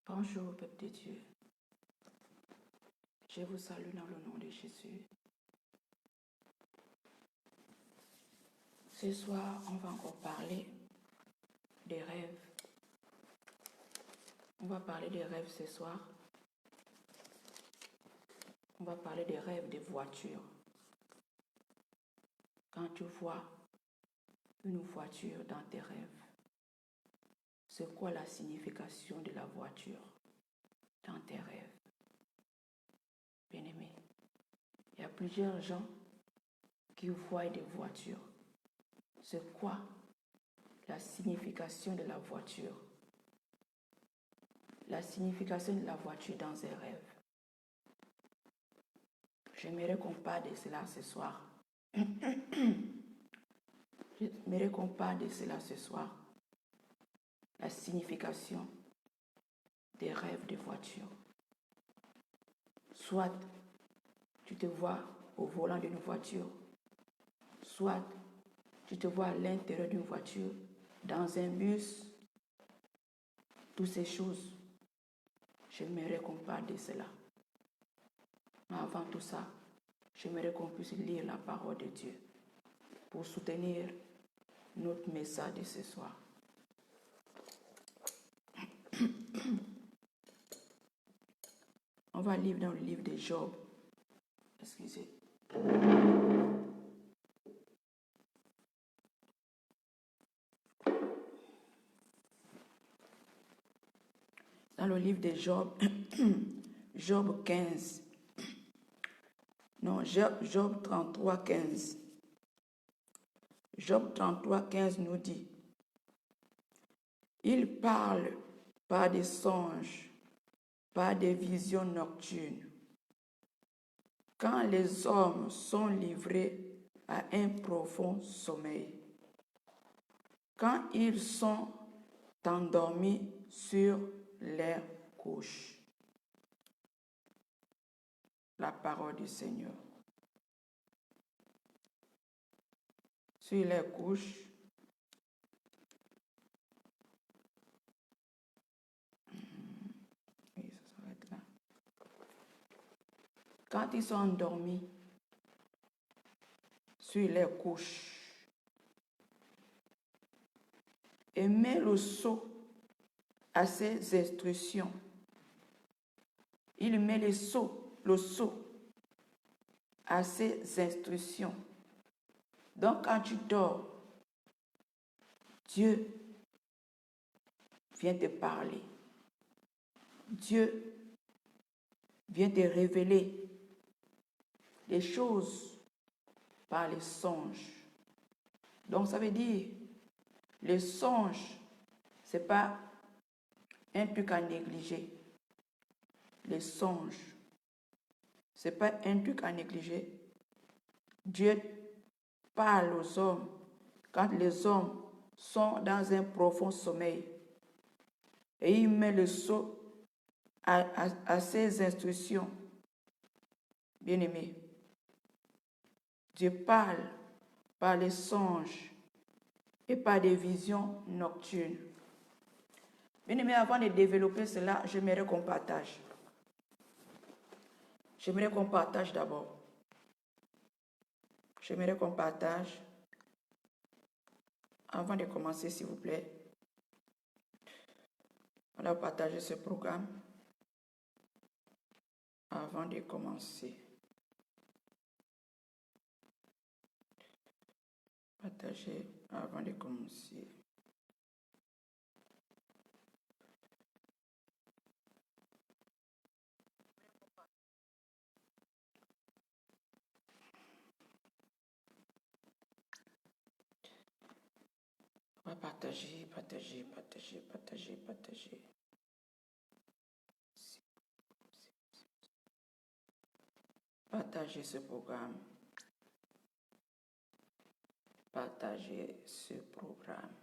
Bonjour, peuple de Dieu. Je vous salue dans le nom de Jésus. Ce soir, on va encore parler des rêves. On va parler des rêves ce soir. On va parler des rêves des voitures. Quand tu vois une voiture dans tes rêves, c'est quoi la signification de la voiture dans tes rêves? Bien-aimé, il y a plusieurs gens qui voient des voitures. C'est quoi la signification de la voiture? La signification de la voiture dans un rêve. J'aimerais qu'on parle de cela ce soir. J'aimerais qu'on parle de cela ce soir. La signification des rêves de voiture. Soit tu te vois au volant d'une voiture, soit tu te vois à l'intérieur d'une voiture, dans un bus, toutes ces choses. J'aimerais qu'on parle de cela. Mais avant tout ça, j'aimerais qu'on puisse lire la parole de Dieu pour soutenir notre message de ce soir. On va lire dans le livre de Job. Excusez. Dans le livre de Job, Job 15. Non, Job 33, 15. Job 33, 15 nous dit, il parle par des songes, par des visions nocturnes. Quand les hommes sont livrés à un profond sommeil, quand ils sont endormis sur leur couche. La parole du Seigneur. Sur leur couche, oui, ça s'arrête là. Quand ils sont endormis sur leur couche, et met le sceau à ses instructions. Il met le sceau à ses instructions. Donc quand tu dors, Dieu vient te parler. Dieu vient te révéler les choses par les songes. Donc ça veut dire, les songes, ce n'est pas un truc à négliger. Les songes, ce n'est pas un truc à négliger. Dieu parle aux hommes quand les hommes sont dans un profond sommeil. Et il met le sceau à ses instructions. Bien-aimés, Dieu parle par les songes et par des visions nocturnes. Bien-aimés, avant de développer cela, j'aimerais qu'on partage. J'aimerais qu'on partage d'abord. J'aimerais qu'on partage. Avant de commencer, s'il vous plaît, on va partager ce programme avant de commencer. Partager avant de commencer. On va partager. Partagez ce programme. Partagez ce programme.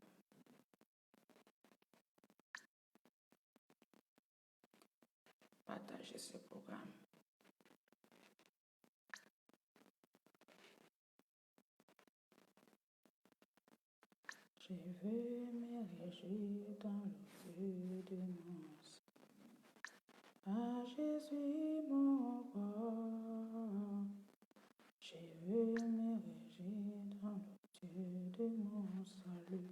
Partagez ce programme. Je veux me réjouir dans le feu de mon sang. à Jésus mon roi. Je veux me réjouir dans l'autel de mon salut.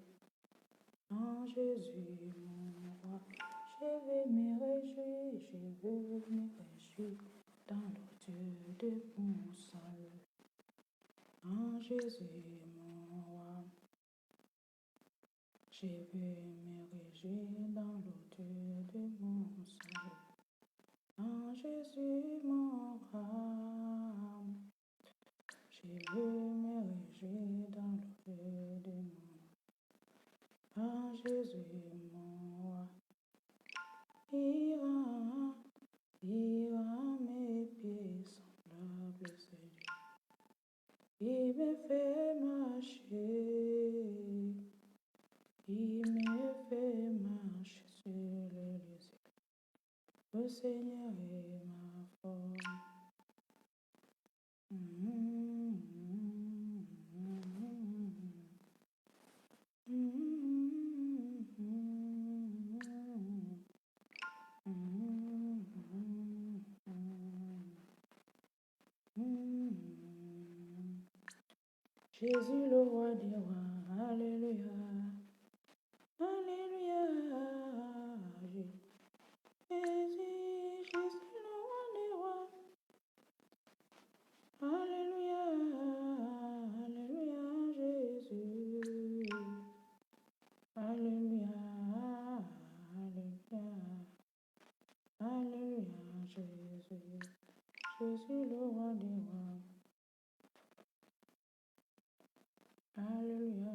En Jésus mon roi, je veux me réjouir, je veux me réjouir dans l'autel de mon salut. En Jésus mon roi, je veux me réjouir dans l'autel de mon salut. En Jésus mon roi, je veux me réjouir dans l'autel de mon. En Jésus mon roi, ira mes pieds semblables Seigneur. Il me fait marcher, il me fait marcher sur les lieux. Le Seigneur est ma force. Jésus le roi des rois, alléluia, alléluia. Jésus, Jésus le roi des rois, alléluia, alléluia, Jésus, alléluia, alléluia, alléluia, Jésus, Jésus le roi des rois. Alléluia,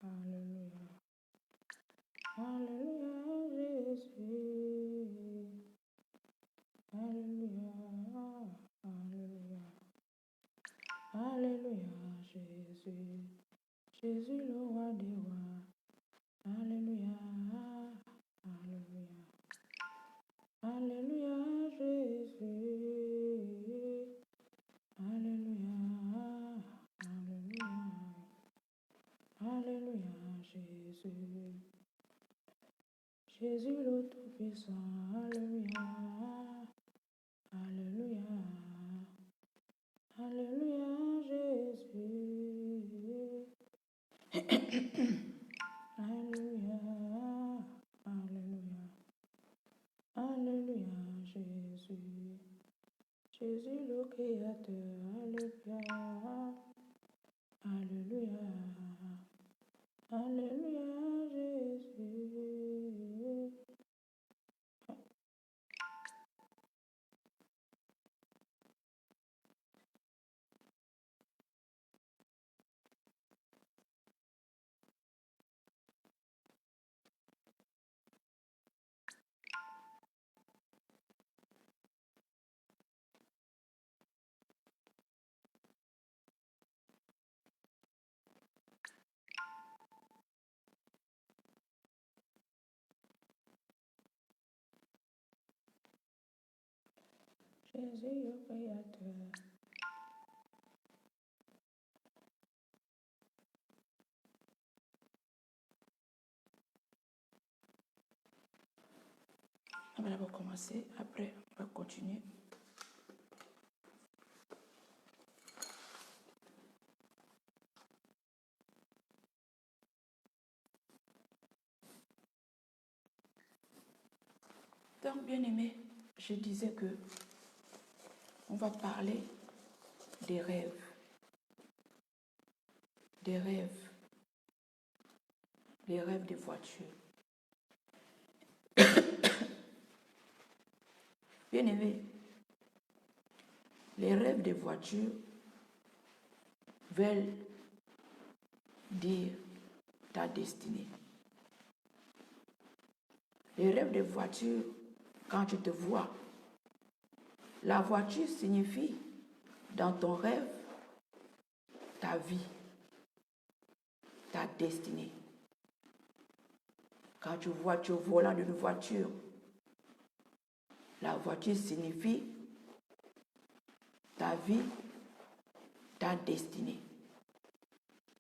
alléluia, alléluia, Jésus. Alléluia, alléluia, alléluia, Jésus. Jésus le roi des rois. Alléluia, alléluia, alléluia, Jésus. Alléluia, alléluia. Alléluia, Jésus. Jésus le Tout-Puissant. Alléluia. Alléluia. Alléluia, Jésus. Alléluia. Alléluia. Alléluia, Jésus. Jésus le Créateur. Alléluia. Alléluia. Alléluia, Jésus. Jésus le Créateur. On va d'abord commencer, après on va continuer. Donc, bien aimé, je disais que on va parler des rêves. Des rêves. Les rêves des voitures. Bien aimé, les rêves des voitures veulent dire ta destinée. Les rêves des voitures, quand tu te vois, la voiture signifie dans ton rêve ta vie, ta destinée. Quand tu vois, tu es au volant d'une voiture, la voiture signifie ta vie, ta destinée.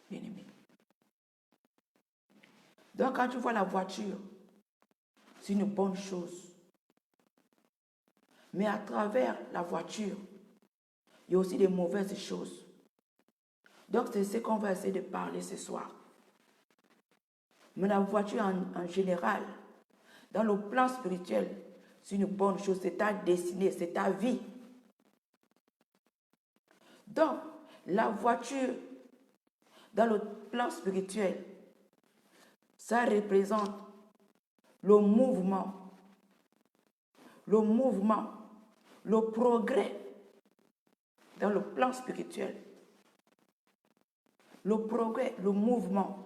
Bien aimé. Donc quand tu vois la voiture, c'est une bonne chose. Mais à travers la voiture, il y a aussi des mauvaises choses. Donc, c'est ce qu'on va essayer de parler ce soir. Mais la voiture en général, dans le plan spirituel, c'est une bonne chose, c'est ta destinée, c'est ta vie. Donc, la voiture, dans le plan spirituel, ça représente le mouvement, le progrès dans le plan spirituel. Le progrès, le mouvement,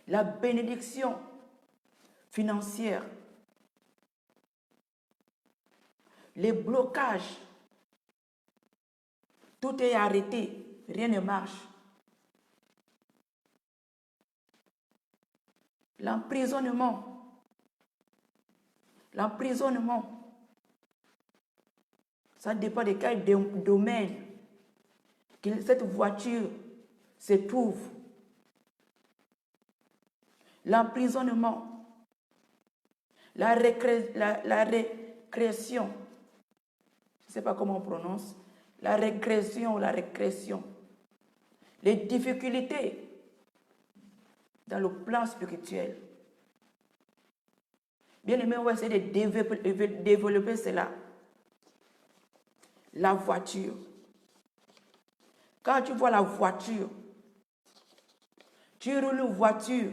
la bénédiction financière, les blocages, tout est arrêté, rien ne marche. L'emprisonnement, ça dépend de quel domaine que cette voiture se trouve. L'emprisonnement, la récréation, je ne sais pas comment on prononce, la régression, les difficultés dans le plan spirituel. Bien aimé, on va essayer de développer cela. La voiture. Quand tu vois la voiture, tu roules une voiture.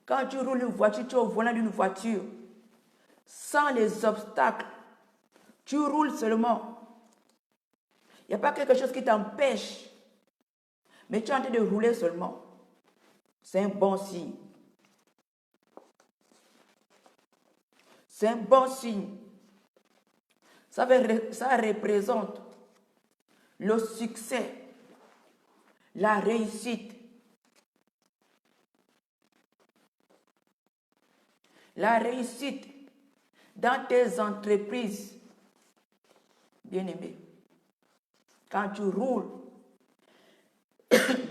Quand tu roules une voiture, tu es au volant d'une voiture. Sans les obstacles, tu roules seulement. Il n'y a pas quelque chose qui t'empêche, mais tu es en train de rouler seulement. C'est un bon signe. C'est un bon signe. Ça représente le succès, la réussite. La réussite dans tes entreprises, bien-aimé. Quand tu roules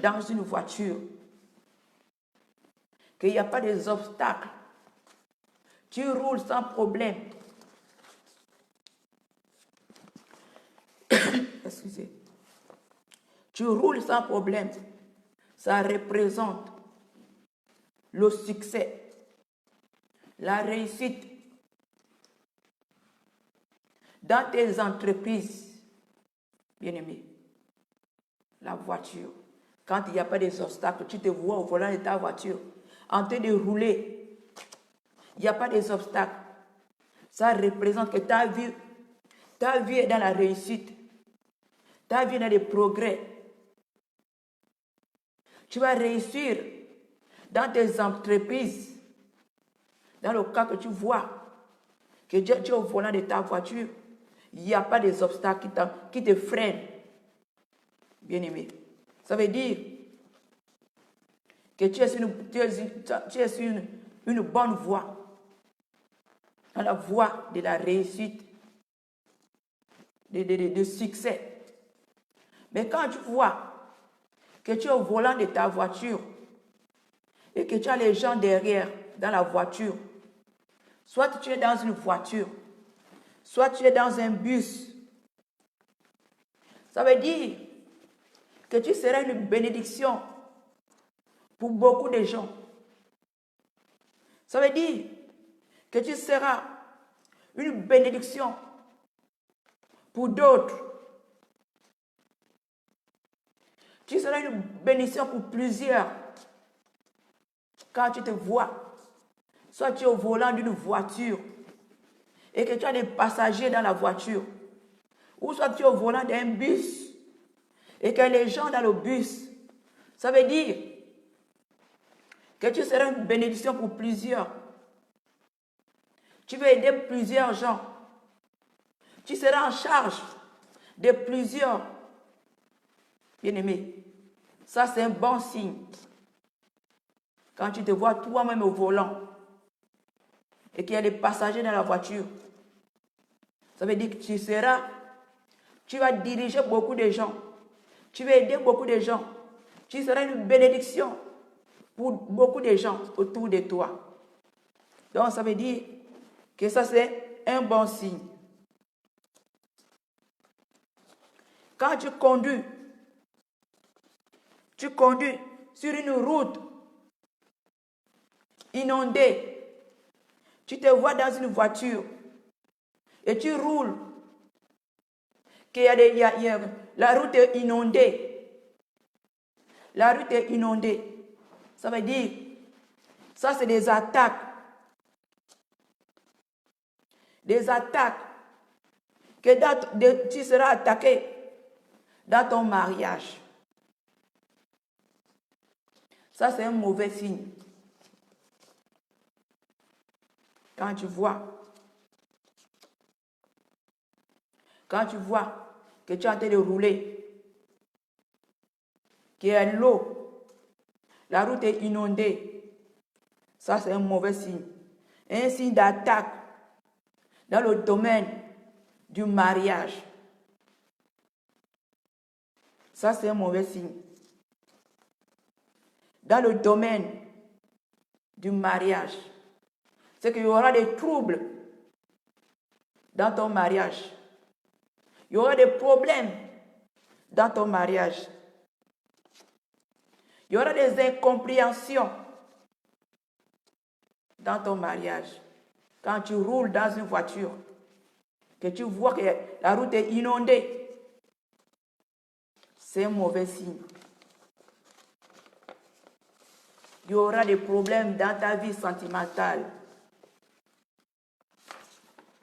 dans une voiture, qu'il n'y a pas des obstacles, tu roules sans problème. Excusez. Tu roules sans problème. Ça représente le succès, la réussite dans tes entreprises. Bien-aimé, la voiture, quand il n'y a pas des obstacles, tu te vois au volant de ta voiture, en train de rouler, il n'y a pas des obstacles. Ça représente que ta vie est dans la réussite. Ta vie est dans les progrès. Tu vas réussir dans tes entreprises. Dans le cas que tu vois que tu es au volant de ta voiture, il n'y a pas des obstacles qui te freinent. Bien-aimé. Ça veut dire que tu es sur une bonne voie. Dans la voie de la réussite, de succès. Mais quand tu vois que tu es au volant de ta voiture et que tu as les gens derrière dans la voiture, soit tu es dans une voiture, soit tu es dans un bus, ça veut dire que tu seras une bénédiction pour beaucoup de gens. Ça veut dire que tu seras une bénédiction pour d'autres. Tu seras une bénédiction pour plusieurs. Quand tu te vois, soit tu es au volant d'une voiture et que tu as des passagers dans la voiture, ou soit tu es au volant d'un bus et que les gens dans le bus, ça veut dire que tu seras une bénédiction pour plusieurs. Tu vas aider plusieurs gens. Tu seras en charge de plusieurs. Bien-aimé, ça c'est un bon signe. Quand tu te vois toi-même au volant et qu'il y a des passagers dans la voiture, ça veut dire que tu vas diriger beaucoup de gens. Tu vas aider beaucoup de gens. Tu seras une bénédiction pour beaucoup de gens autour de toi. Donc ça veut dire que ça c'est un bon signe. Quand tu conduis sur une route inondée, tu te vois dans une voiture et tu roules, la route est inondée. La route est inondée. Ça veut dire, ça c'est des attaques. Des attaques que tu seras attaqué dans ton mariage. Ça c'est un mauvais signe. Quand tu vois que tu es en train de rouler, qu'il y a l'eau, la route est inondée, ça c'est un mauvais signe. Un signe d'attaque dans le domaine du mariage. Ça c'est un mauvais signe. Dans le domaine du mariage, c'est qu'il y aura des troubles dans ton mariage. Il y aura des problèmes dans ton mariage. Il y aura des incompréhensions dans ton mariage. Quand tu roules dans une voiture, que tu vois que la route est inondée, c'est un mauvais signe. Il y aura des problèmes dans ta vie sentimentale.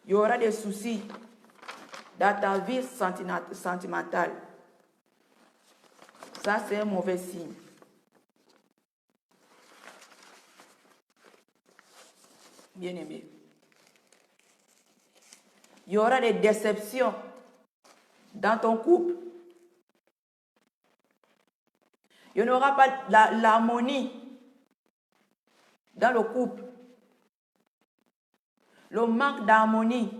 Il y aura des soucis dans ta vie sentimentale. Ça, c'est un mauvais signe. Bien-aimé. Il y aura des déceptions dans ton couple. Il n'y aura pas l'harmonie dans le couple. Le manque d'harmonie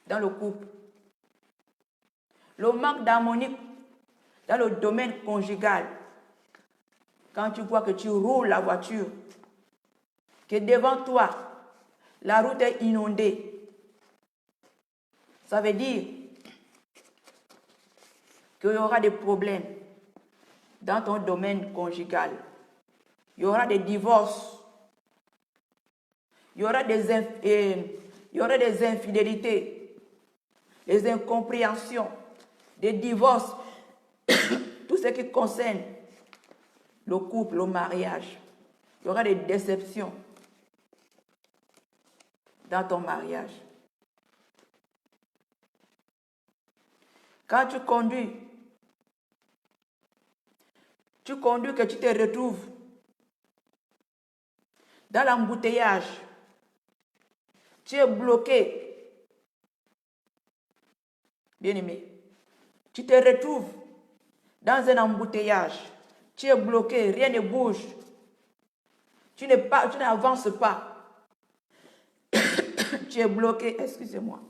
dans le couple. Le manque d'harmonie dans le domaine conjugal. Quand tu vois que tu roules la voiture, que devant toi, la route est inondée, ça veut dire qu'il y aura des problèmes dans ton domaine conjugal. Il y aura des divorces. Il y aura des infidélités, des incompréhensions, des divorces, tout ce qui concerne le couple, le mariage. Il y aura des déceptions dans ton mariage. Quand tu conduis que tu te retrouves dans l'embouteillage, tu es bloqué. Bien-aimé, tu te retrouves dans un embouteillage, tu es bloqué, rien ne bouge. Tu n'avances pas. Tu es bloqué, excusez-moi.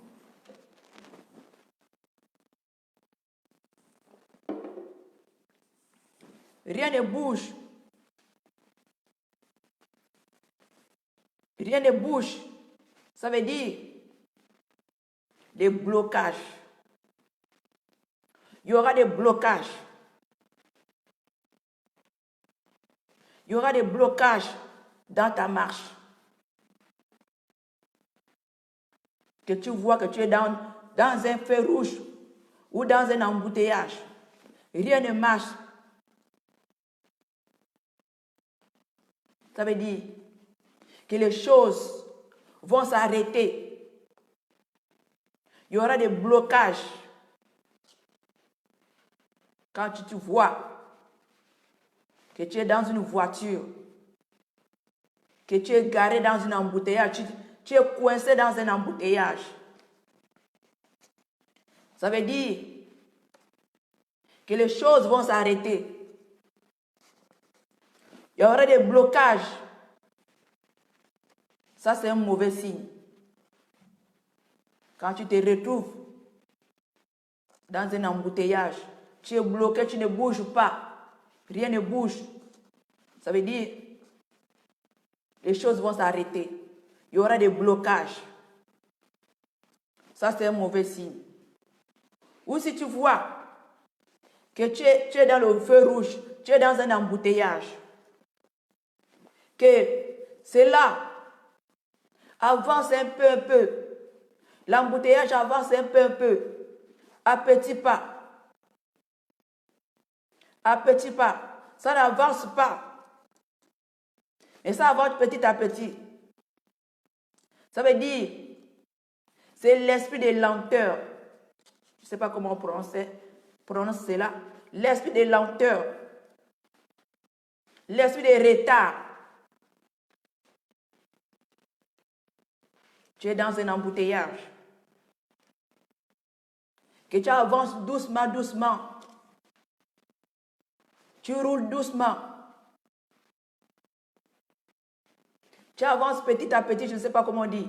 Rien ne bouge. Rien ne bouge. Ça veut dire des blocages. Il y aura des blocages. Il y aura des blocages dans ta marche. Que tu vois que tu es dans un feu rouge ou dans un embouteillage. Rien ne marche. Ça veut dire que les choses vont s'arrêter. Il y aura des blocages. Quand tu te vois que tu es dans une voiture, que tu es garé dans un embouteillage, tu es coincé dans un embouteillage. Ça veut dire que les choses vont s'arrêter. Il y aura des blocages. Ça, c'est un mauvais signe. Quand tu te retrouves dans un embouteillage, tu es bloqué, tu ne bouges pas. Rien ne bouge. Ça veut dire que les choses vont s'arrêter. il y aura des blocages. Ça, c'est un mauvais signe. Ou si tu vois que tu es dans le feu rouge, tu es dans un embouteillage, que c'est là, avance un peu. L'embouteillage avance un peu, à petits pas. À petits pas. Ça n'avance pas. Mais ça avance petit à petit. Ça veut dire, c'est l'esprit de lenteur. Je ne sais pas comment on prononce cela. L'esprit de lenteur. L'esprit de retard. Tu es dans un embouteillage. Que tu avances doucement. Tu roules doucement. Tu avances petit à petit, je ne sais pas comment on dit.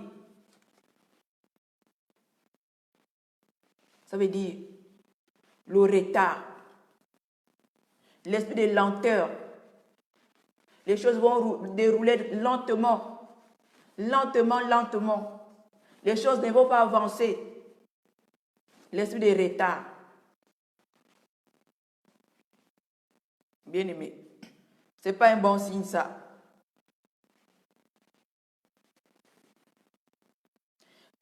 Ça veut dire le retard, l'esprit de lenteur. Les choses vont dérouler lentement. Les choses ne vont pas avancer. L'esprit de retard. Bien aimé, ce n'est pas un bon signe ça.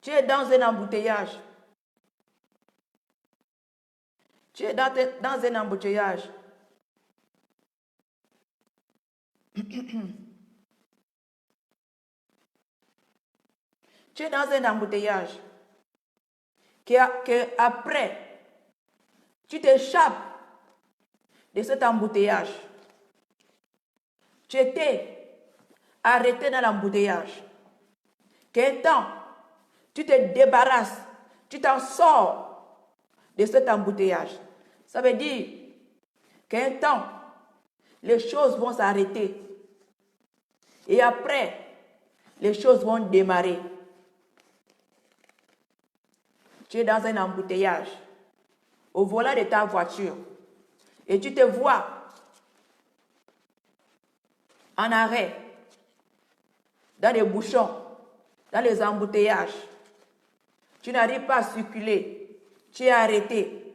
Tu es dans un embouteillage. Tu es dans un embouteillage. Tu es dans un embouteillage. Que après, tu t'échappes de cet embouteillage. Tu étais arrêté dans l'embouteillage. Qu'un temps, tu te débarrasses, tu t'en sors de cet embouteillage. Ça veut dire qu'un temps, les choses vont s'arrêter. Et après, les choses vont démarrer. Tu es dans un embouteillage, au volant de ta voiture, et tu te vois en arrêt, dans les bouchons, dans les embouteillages. Tu n'arrives pas à circuler, tu es arrêté.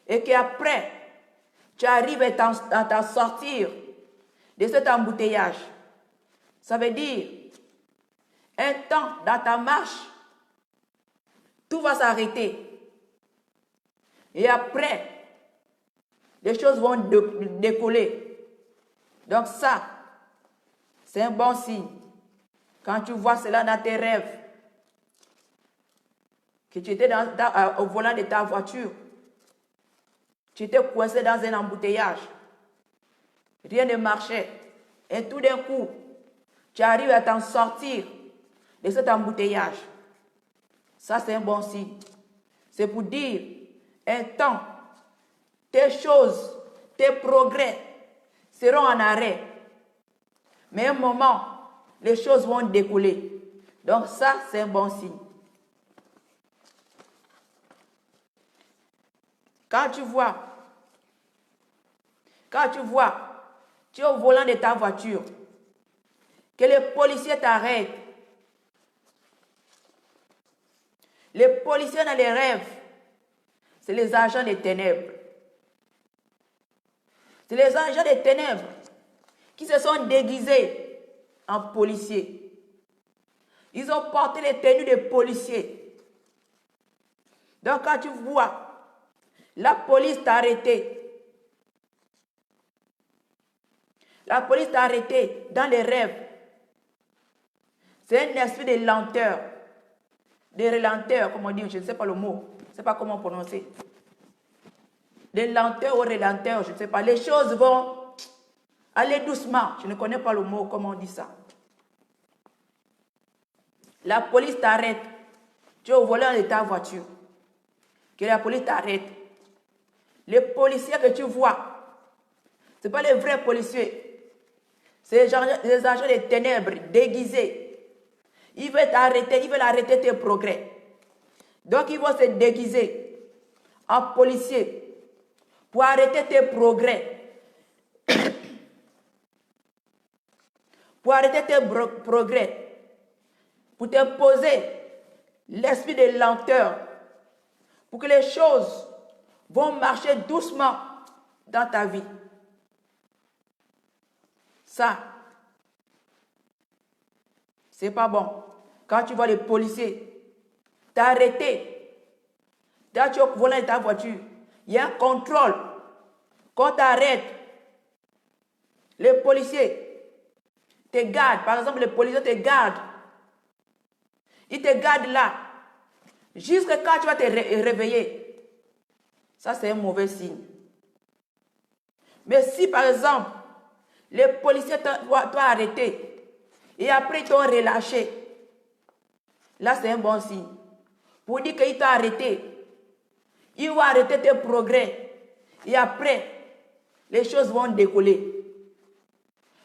Et qu'après, tu arrives à t'en sortir de cet embouteillage. Ça veut dire, un temps dans ta marche, tout va s'arrêter. Et après, les choses vont décoller. Donc ça, c'est un bon signe. Quand tu vois cela dans tes rêves, que tu étais au volant de ta voiture, tu étais coincé dans un embouteillage, rien ne marchait, et tout d'un coup, tu arrives à t'en sortir de cet embouteillage. Ça, c'est un bon signe. C'est pour dire, un temps, tes choses, tes progrès seront en arrêt. Mais un moment, les choses vont décoller. Donc ça, c'est un bon signe. Quand tu vois, tu es au volant de ta voiture, que les policiers t'arrêtent. Les policiers dans les rêves, c'est les agents des ténèbres. C'est les agents des ténèbres qui se sont déguisés en policiers. Ils ont porté les tenues de policiers. Donc quand tu vois, la police t'a arrêté. La police t'a arrêté dans les rêves. C'est un esprit de lenteur. De relenteur, comme on dit, je ne sais pas le mot. Je ne sais pas comment prononcer. De lenteur ou relenteur, je ne sais pas. Les choses vont aller doucement. Je ne connais pas le mot, comment on dit ça. La police t'arrête. Tu es au volant de ta voiture. Que la police t'arrête. Les policiers que tu vois, ce ne sont pas les vrais policiers. C'est les agents des ténèbres déguisés. Ils veulent t'arrêter, ils veulent arrêter tes progrès. Donc ils vont se déguiser en policiers pour arrêter tes progrès. Pour arrêter tes progrès. pour t'imposer l'esprit de lenteur, pour que les choses vont marcher doucement dans ta vie. Ça, c'est pas bon. Quand tu vois les policiers t'arrêter, quand tu es au volant de ta voiture, il y a un contrôle. Quand tu t'arrêtes, les policiers te gardent. Par exemple, les policiers te gardent. Ils te gardent là. Jusqu'à quand tu vas te réveiller. Ça, c'est un mauvais signe. Mais si, par exemple, les policiers t'ont arrêté et après ils t'ont relâché, là, c'est un bon signe. Pour dire qu'ils t'ont arrêté, ils vont arrêter tes progrès. Et après, les choses vont décoller.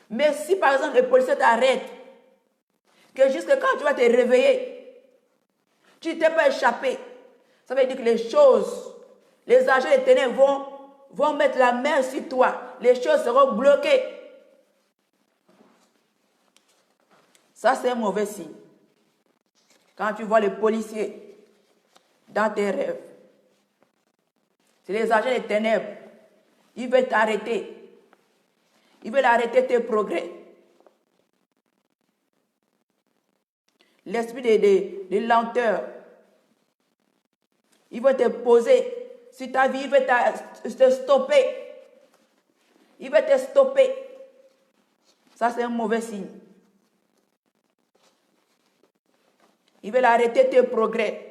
Mais si, par exemple, les policiers t'arrêtent, que jusqu'à quand tu vas te réveiller, tu ne t'es pas échappé, ça veut dire que les choses, les agents des ténèbres vont mettre la main sur toi. Les choses seront bloquées. Ça, c'est un mauvais signe. Quand tu vois les policiers dans tes rêves, c'est les agents des ténèbres. Ils veulent t'arrêter. Ils veulent arrêter tes progrès. L'esprit de lenteur. Il veut te poser sur ta vie. Il veut te stopper. Il veut te stopper. Ça, c'est un mauvais signe. Il veut arrêter tes progrès.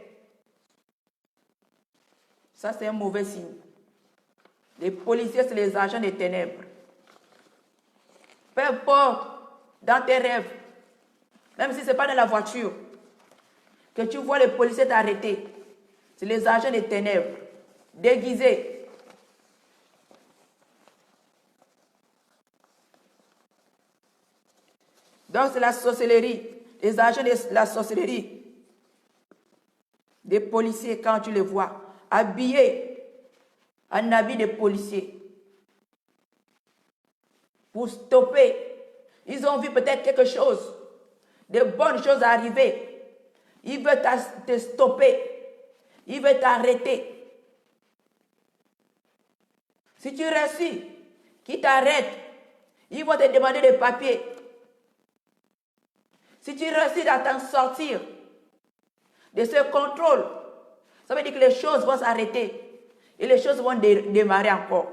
Ça, c'est un mauvais signe. Les policiers, c'est les agents des ténèbres. Peu importe, dans tes rêves, même si ce n'est pas dans la voiture, que tu vois les policiers t'arrêter, c'est les agents des ténèbres, déguisés. Donc, c'est la sorcellerie, les agents de la sorcellerie, des policiers, quand tu les vois, habillés en habit de policiers, pour stopper. Ils ont vu peut-être quelque chose, de bonnes choses arriver. Ils veulent te stopper. Ils veulent t'arrêter. Si tu réussis, qu'ils t'arrêtent, ils vont te demander des papiers. Si tu réussis à t'en sortir de ce contrôle, ça veut dire que les choses vont s'arrêter et les choses vont démarrer encore.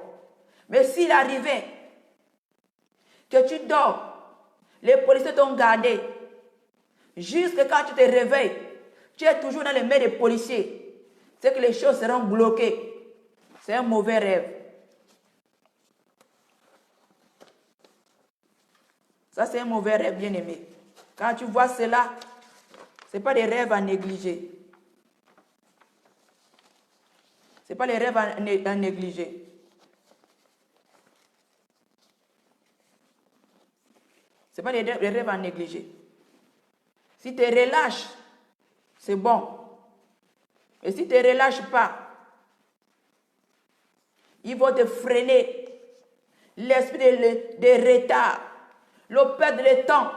Mais s'il arrivait que tu dors, les policiers t'ont gardé, jusqu'à quand tu te réveilles, tu es toujours dans les mains des policiers, c'est que les choses seront bloquées. C'est un mauvais rêve. Ça, c'est un mauvais rêve, bien-aimé. Quand tu vois cela, ce n'est pas des rêves à négliger. Ce n'est pas les rêves à négliger. Ce n'est pas les rêves à négliger. Si tu te relâches, c'est bon. Et si tu ne te relâches pas, ils vont te freiner. L'esprit de retard, le perdre de temps.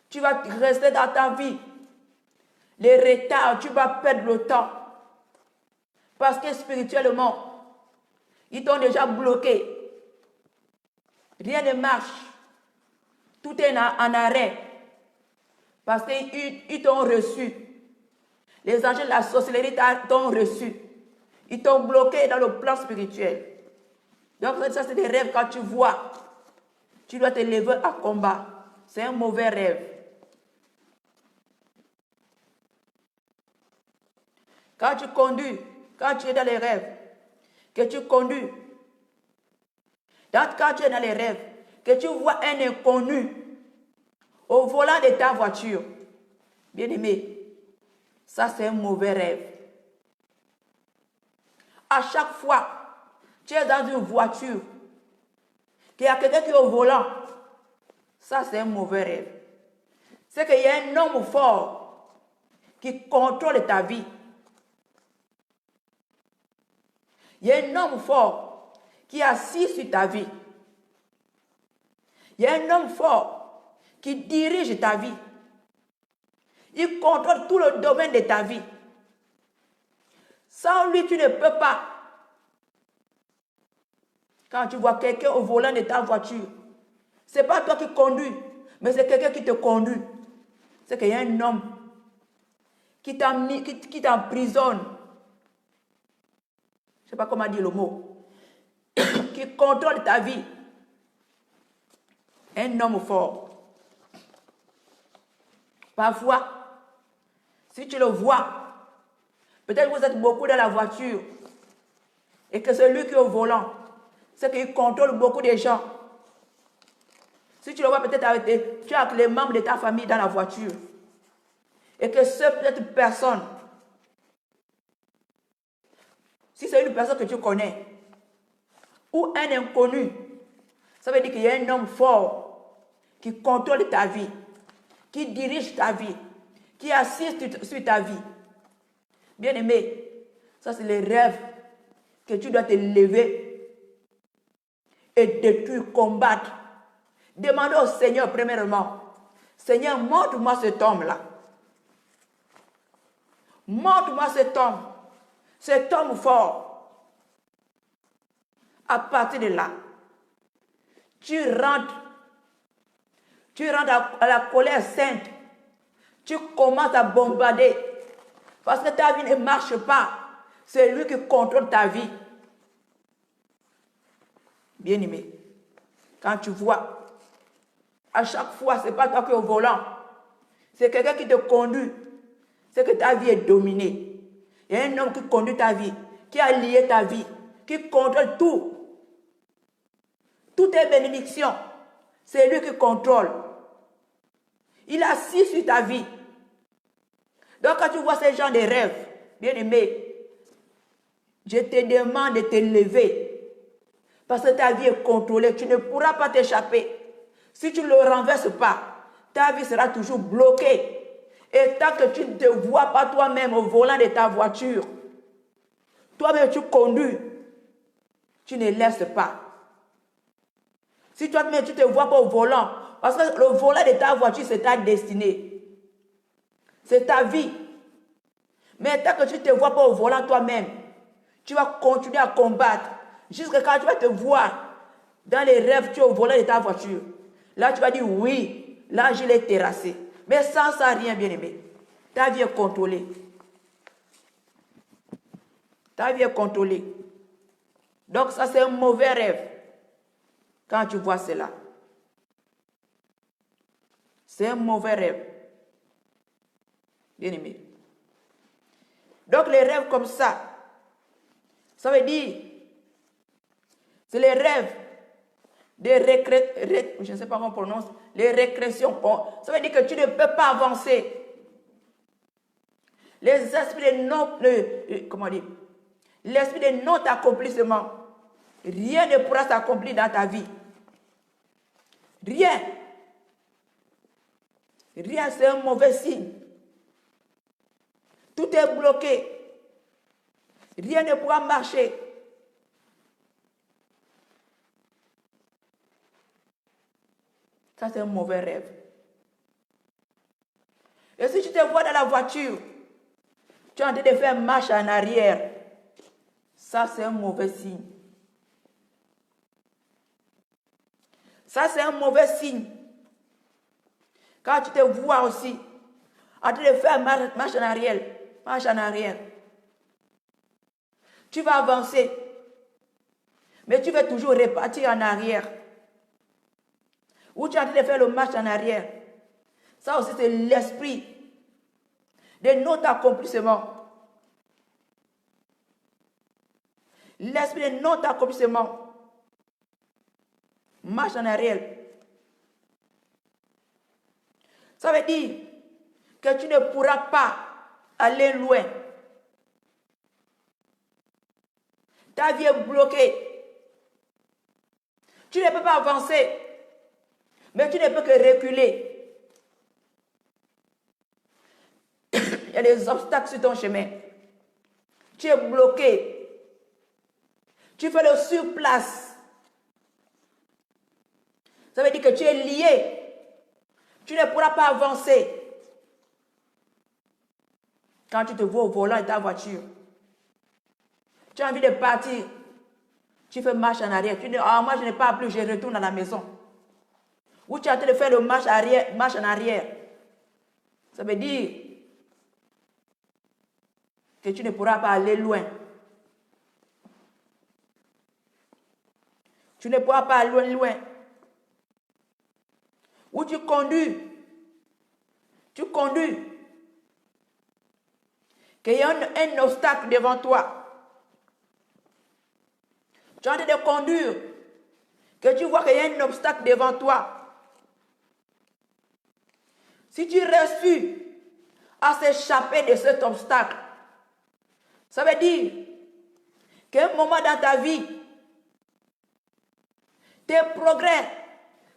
Tu vas rester dans ta vie. Les retards, tu vas perdre le temps. Parce que spirituellement, ils t'ont déjà bloqué. Rien ne marche. Tout est en arrêt. Parce qu'ils t'ont reçu. Les anges de la sorcellerie t'ont reçu. Ils t'ont bloqué dans le plan spirituel. Donc ça, c'est des rêves quand tu vois. Tu dois te lever à combat. C'est un mauvais rêve. Quand tu conduis, quand tu es dans les rêves, que tu conduis, quand tu es dans les rêves, que tu vois un inconnu au volant de ta voiture, bien-aimé, ça c'est un mauvais rêve. À chaque fois, tu es dans une voiture, qu'il y a quelqu'un qui est au volant, ça c'est un mauvais rêve. C'est qu'il y a un homme fort qui contrôle ta vie. Il y a un homme fort qui est assis sur ta vie. Il y a un homme fort qui dirige ta vie. Il contrôle tout le domaine de ta vie. Sans lui, tu ne peux pas. Quand tu vois quelqu'un au volant de ta voiture, ce n'est pas toi qui conduis, mais c'est quelqu'un qui te conduit. C'est qu'il y a un homme qui t'emprisonne. Je ne sais pas comment dire le mot. Qui contrôle ta vie. Un homme fort. Parfois, si tu le vois, peut-être que vous êtes beaucoup dans la voiture et que celui qui est au volant, c'est qu'il contrôle beaucoup de gens. Si tu le vois peut-être tu es avec les membres de ta famille dans la voiture et que cette personne, si c'est une personne que tu connais ou un inconnu, ça veut dire qu'il y a un homme fort qui contrôle ta vie, qui dirige ta vie, qui assiste sur ta vie. Bien-aimé, ça c'est les rêves que tu dois te lever et détruire, combattre. Demandez au Seigneur premièrement, Seigneur, montre-moi cet homme-là. Montre-moi cet homme fort. À partir de là, tu rentres à la colère sainte. Tu commences à bombarder. Parce que ta vie ne marche pas. C'est lui qui contrôle ta vie. Bien-aimé, quand tu vois, à chaque fois, ce n'est pas toi qui es au volant. C'est quelqu'un qui te conduit. C'est que ta vie est dominée. Il y a un homme qui conduit ta vie, qui a lié ta vie, qui contrôle tout. Toutes tes bénédictions, c'est lui qui contrôle. Il assiste sur ta vie. Donc quand tu vois ces gens de rêves, bien-aimé, je te demande de te lever. Parce que ta vie est contrôlée. Tu ne pourras pas t'échapper. Si tu ne le renverses pas, ta vie sera toujours bloquée. Et tant que tu ne te vois pas toi-même au volant de ta voiture, toi-même tu conduis, tu ne laisses pas. Si toi-même tu ne te vois pas au volant, parce que le volant de ta voiture, c'est ta destinée. C'est ta vie. Mais tant que tu ne te vois pas au volant toi-même, tu vas continuer à combattre. Jusqu'à quand tu vas te voir dans les rêves, tu es au volant de ta voiture. Là, tu vas dire oui, là, je l'ai terrassé. Mais sans ça, rien, bien-aimé. Ta vie est contrôlée. Ta vie est contrôlée. Donc, ça, c'est un mauvais rêve. Quand tu vois cela. C'est un mauvais rêve. Bien-aimé. Donc, les rêves comme ça veut dire, c'est les rêves je ne sais pas comment on prononce, les régressions. Ça veut dire que tu ne peux pas avancer. Les esprits de l'esprit de non-accomplissement. Rien ne pourra s'accomplir dans ta vie. Rien. Rien, c'est un mauvais signe. Tout est bloqué. Rien ne pourra marcher. Ça, c'est un mauvais rêve. Et si tu te vois dans la voiture, tu es en train de faire marche en arrière, ça, c'est un mauvais signe. Ça, c'est un mauvais signe. Quand tu te vois aussi en train de faire marche en arrière, tu vas avancer, mais tu vas toujours repartir en arrière. Ou tu es en train de faire le marche en arrière. Ça aussi, c'est l'esprit de notre accomplissement. L'esprit de notre accomplissement. Marche en arrière. Ça veut dire que tu ne pourras pas aller loin. Ta vie est bloquée. Tu ne peux pas avancer. Mais tu ne peux que reculer. Il y a des obstacles sur ton chemin. Tu es bloqué. Tu fais le surplace. Ça veut dire que tu es lié. Tu ne pourras pas avancer. Quand tu te vois au volant de ta voiture, tu as envie de partir, tu fais marche en arrière. Tu dis, ah, moi je n'ai pas plus, je retourne à la maison. Ou tu as envie de faire le marche en arrière. Ça veut dire que tu ne pourras pas aller loin. Tu ne pourras pas aller loin. Ou tu conduis. Tu conduis. Qu'il y a un obstacle devant toi. Tu es en train de conduire. Que tu vois qu'il y a un obstacle devant toi. Si tu réussis à s'échapper de cet obstacle, ça veut dire qu'à un moment dans ta vie, tes progrès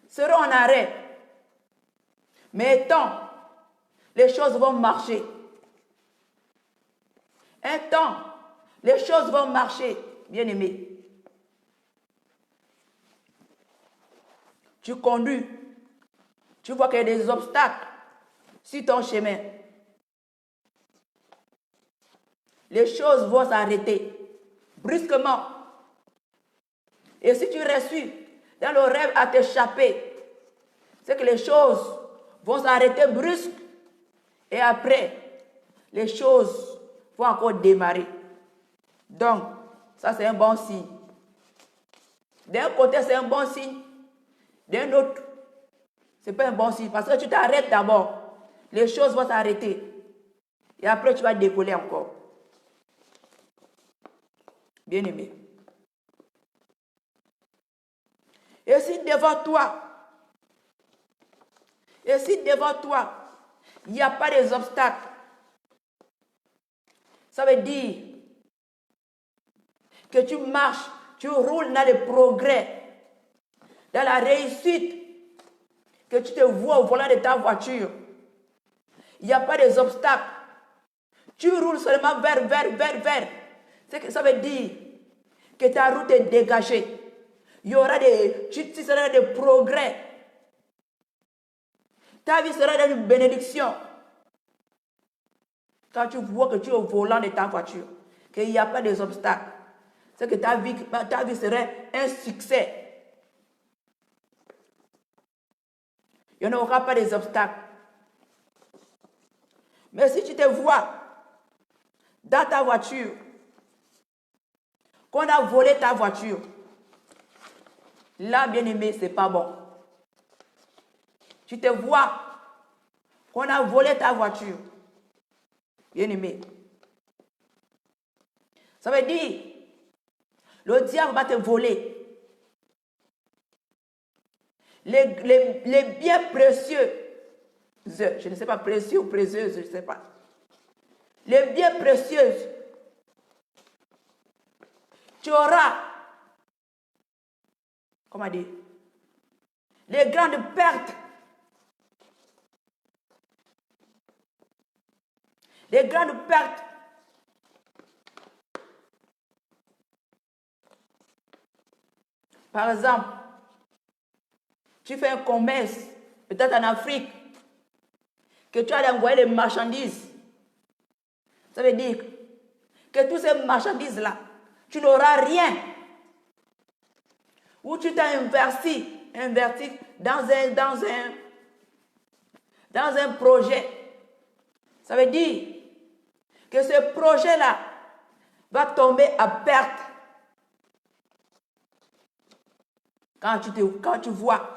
seront en arrêt. Mais tant, les choses vont marcher. Un temps, les choses vont marcher, bien-aimé. Tu conduis, tu vois qu'il y a des obstacles sur ton chemin. Les choses vont s'arrêter brusquement. Et si tu réussis dans le rêve à t'échapper, c'est que les choses vont s'arrêter brusques et après, les choses vont encore démarrer. Donc, ça c'est un bon signe. D'un côté, c'est un bon signe. D'un autre, ce n'est pas un bon signe. Parce que tu t'arrêtes d'abord. Les choses vont s'arrêter. Et après, tu vas décoller encore. Bien-aimé. Et si devant toi, il n'y a pas des obstacles, ça veut dire que tu marches, tu roules dans le progrès, dans la réussite, que tu te vois au volant de ta voiture. Il n'y a pas des obstacles. Tu roules seulement vers. Ça veut dire que ta route est dégagée. Il y aura tu seras des progrès. Ta vie sera une bénédiction. Quand tu vois que tu es au volant de ta voiture, qu'il n'y a pas des obstacles, c'est que ta vie serait un succès. Il n'y aura pas des obstacles. Mais si tu te vois dans ta voiture, qu'on a volé ta voiture, là, bien-aimé, ce n'est pas bon. Tu te vois qu'on a volé ta voiture, bien-aimé. Ça veut dire, le diable va te voler les biens précieux. Je ne sais pas, précieux ou précieuses, je ne sais pas. Les biens précieux. Tu auras, comment dire, les grandes pertes. Les grandes pertes. Par exemple, tu fais un commerce, peut-être en Afrique, que tu as envoyé des marchandises. Ça veut dire que toutes ces marchandises-là, tu n'auras rien. Ou tu t'as investi dans un projet. Ça veut dire que ce projet-là va tomber à perte. Quand tu vois,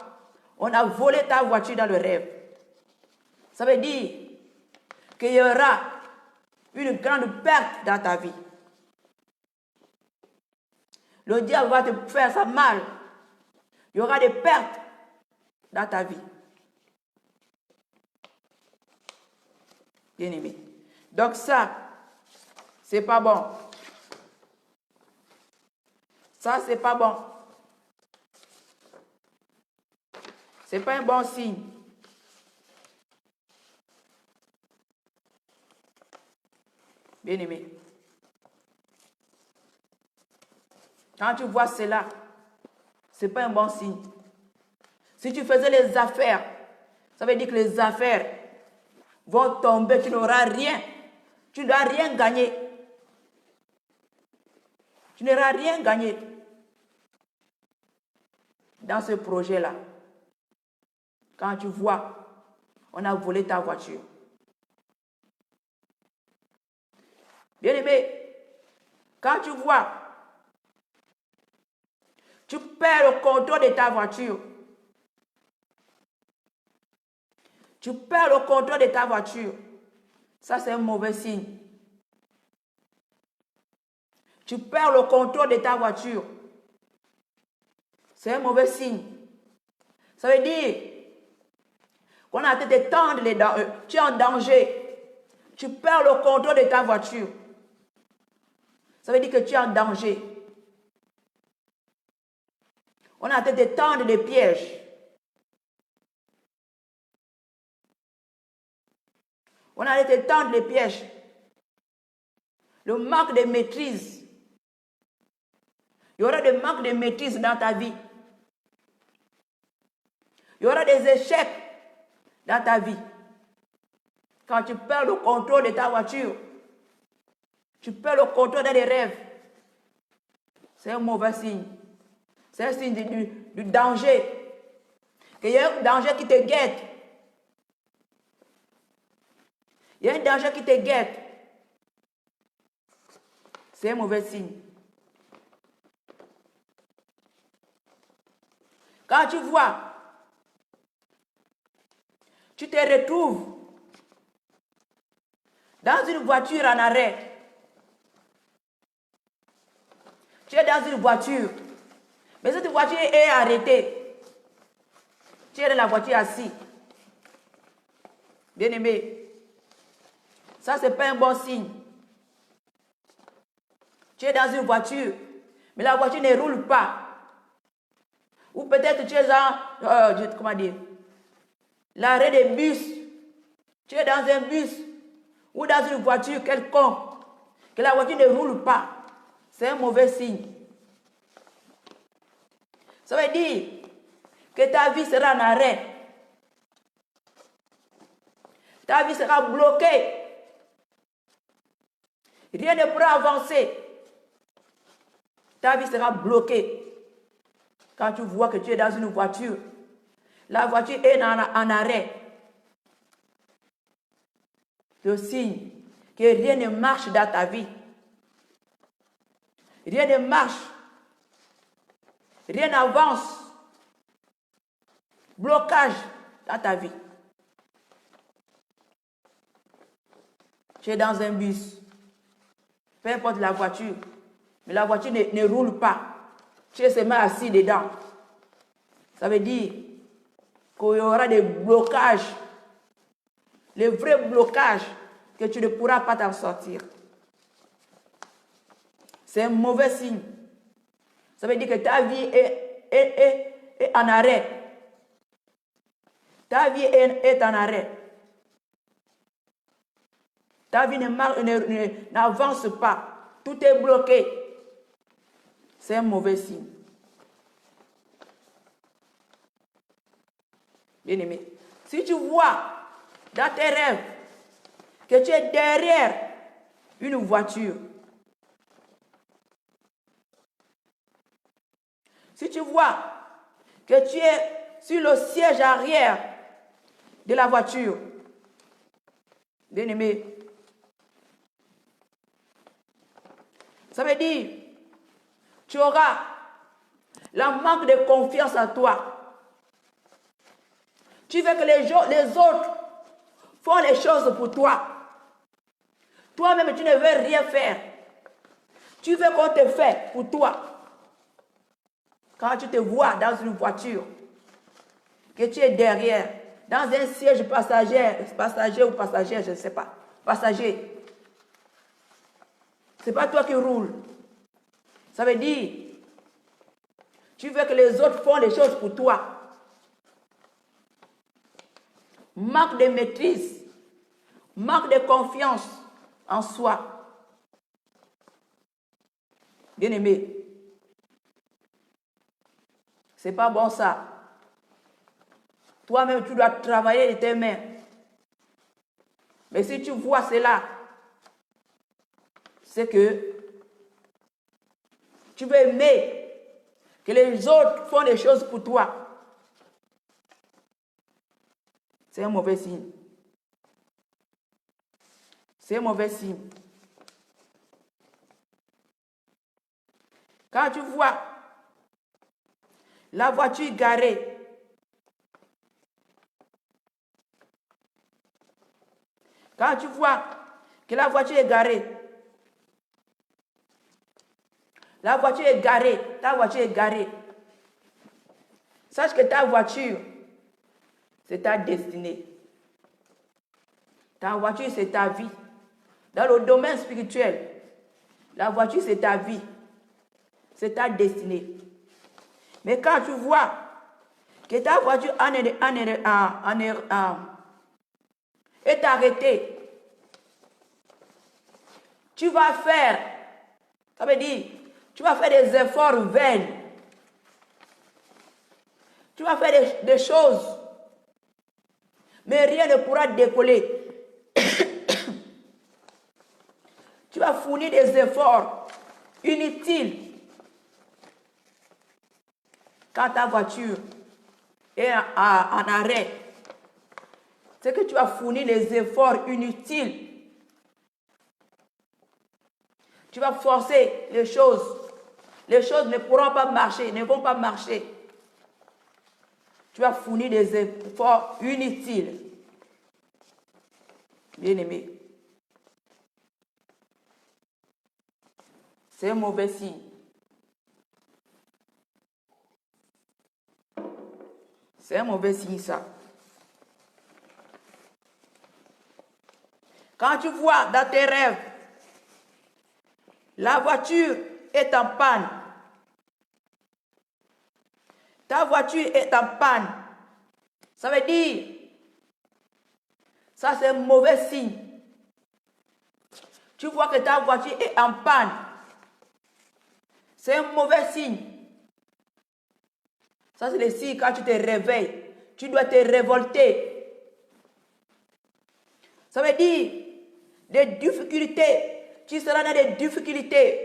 on a volé ta voiture dans le rêve. Ça veut dire qu'il y aura une grande perte dans ta vie. Le diable va te faire ça mal. Il y aura des pertes dans ta vie. Bien-aimé. Donc ça, c'est pas bon. Ça, c'est pas bon. C'est pas un bon signe. Bien-aimé. Quand tu vois cela, c'est pas un bon signe. Si tu faisais les affaires, ça veut dire que les affaires vont tomber, tu n'auras rien. Tu ne dois rien gagner. Tu n'auras rien gagné dans ce projet-là. Quand tu vois, on a volé ta voiture. Bien-aimé, quand tu vois, tu perds le contrôle de ta voiture. Tu perds le contrôle de ta voiture. Ça, c'est un mauvais signe. Tu perds le contrôle de ta voiture. C'est un mauvais signe. Ça veut dire qu'on a été tendre les dents. Tu es en danger. Tu perds le contrôle de ta voiture. Ça veut dire que tu es en danger. On a été tendre les pièges. On a été tendre les pièges. Le manque de maîtrise. Il y aura des manques de maîtrise dans ta vie. Il y aura des échecs dans ta vie. Quand tu perds le contrôle de ta voiture, tu perds le contrôle des rêves. C'est un mauvais signe. C'est un signe du danger. Il y a un danger qui te guette. Il y a un danger qui te guette. C'est un mauvais signe. Quand tu vois, tu te retrouves dans une voiture en arrêt. Tu es dans une voiture, mais cette voiture est arrêtée. Tu es dans la voiture assis. Bien-aimé, ça, ce n'est pas un bon signe. Tu es dans une voiture, mais la voiture ne roule pas. Ou peut-être tu es dans, comment dire, l'arrêt des bus. Tu es dans un bus ou dans une voiture quelconque, que la voiture ne roule pas. C'est un mauvais signe. Ça veut dire que ta vie sera en arrêt. Ta vie sera bloquée. Rien ne pourra avancer. Ta vie sera bloquée. Quand tu vois que tu es dans une voiture, la voiture est en arrêt. Le signe que rien ne marche dans ta vie. Rien ne marche. Rien n'avance. Blocage dans ta vie. Tu es dans un bus. Peu importe la voiture. Mais la voiture ne roule pas. Tu es seulement assis dedans. Ça veut dire qu'il y aura des blocages. Les vrais blocages que tu ne pourras pas t'en sortir. C'est un mauvais signe. Ça veut dire que ta vie est en arrêt. Ta vie est en arrêt. Ta vie n'avance pas. Tout est bloqué. C'est un mauvais signe. Bien-aimé, si tu vois dans tes rêves que tu es derrière une voiture, si tu vois que tu es sur le siège arrière de la voiture, bien-aimé, ça veut dire tu auras la manque de confiance en toi. Tu veux que les autres font les choses pour toi. Toi-même, tu ne veux rien faire. Tu veux qu'on te fasse pour toi. Quand tu te vois dans une voiture, que tu es derrière, dans un siège passager ou passagère, je ne sais pas, passager. Ce n'est pas toi qui roules. Ça veut dire, tu veux que les autres font les choses pour toi. Manque de maîtrise, manque de confiance en soi. Bien-aimé, c'est pas bon ça. Toi-même, tu dois travailler de tes mains. Mais si tu vois cela, c'est que tu veux aimer que les autres font des choses pour toi. C'est un mauvais signe. C'est un mauvais signe. Quand tu vois la voiture garée, quand tu vois que la voiture est garée, ta voiture est garée, sache que ta voiture, c'est ta destinée. Ta voiture, c'est ta vie. Dans le domaine spirituel, la voiture, c'est ta vie. C'est ta destinée. Mais quand tu vois que ta voiture est arrêtée, tu vas faire, ça veut dire, tu vas faire des efforts vains. Tu vas faire des choses, mais rien ne pourra décoller. Tu vas fournir des efforts inutiles quand ta voiture est en arrêt. C'est que tu vas fournir des efforts inutiles. Tu vas forcer les choses. Les choses ne pourront pas marcher, ne vont pas marcher. Tu vas fournir des efforts inutiles. Bien-aimé, c'est un mauvais signe. C'est un mauvais signe, ça. Quand tu vois dans tes rêves, la voiture est en panne. Ta voiture est en panne. Ça veut dire, ça c'est un mauvais signe. Tu vois que ta voiture est en panne. C'est un mauvais signe. Ça c'est le signe quand tu te réveilles. Tu dois te révolter. Ça veut dire des difficultés. Tu seras dans des difficultés.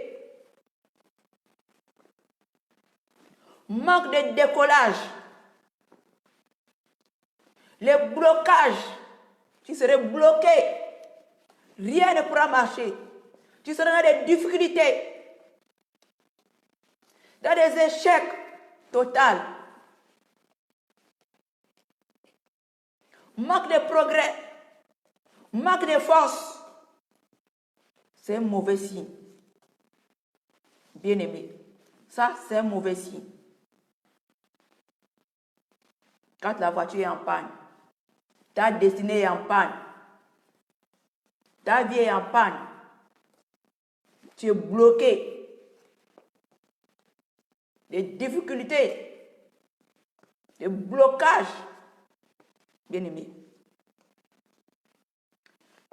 Manque de décollage. Les blocages. Tu seras bloqué. Rien ne pourra marcher. Tu seras dans des difficultés. Dans des échecs totaux. Manque de progrès. Manque de force. C'est un mauvais signe. Bien-aimé. Ça, c'est un mauvais signe. Quand la voiture est en panne, ta destinée est en panne, ta vie est en panne, tu es bloqué, des difficultés, des blocages, bien-aimé.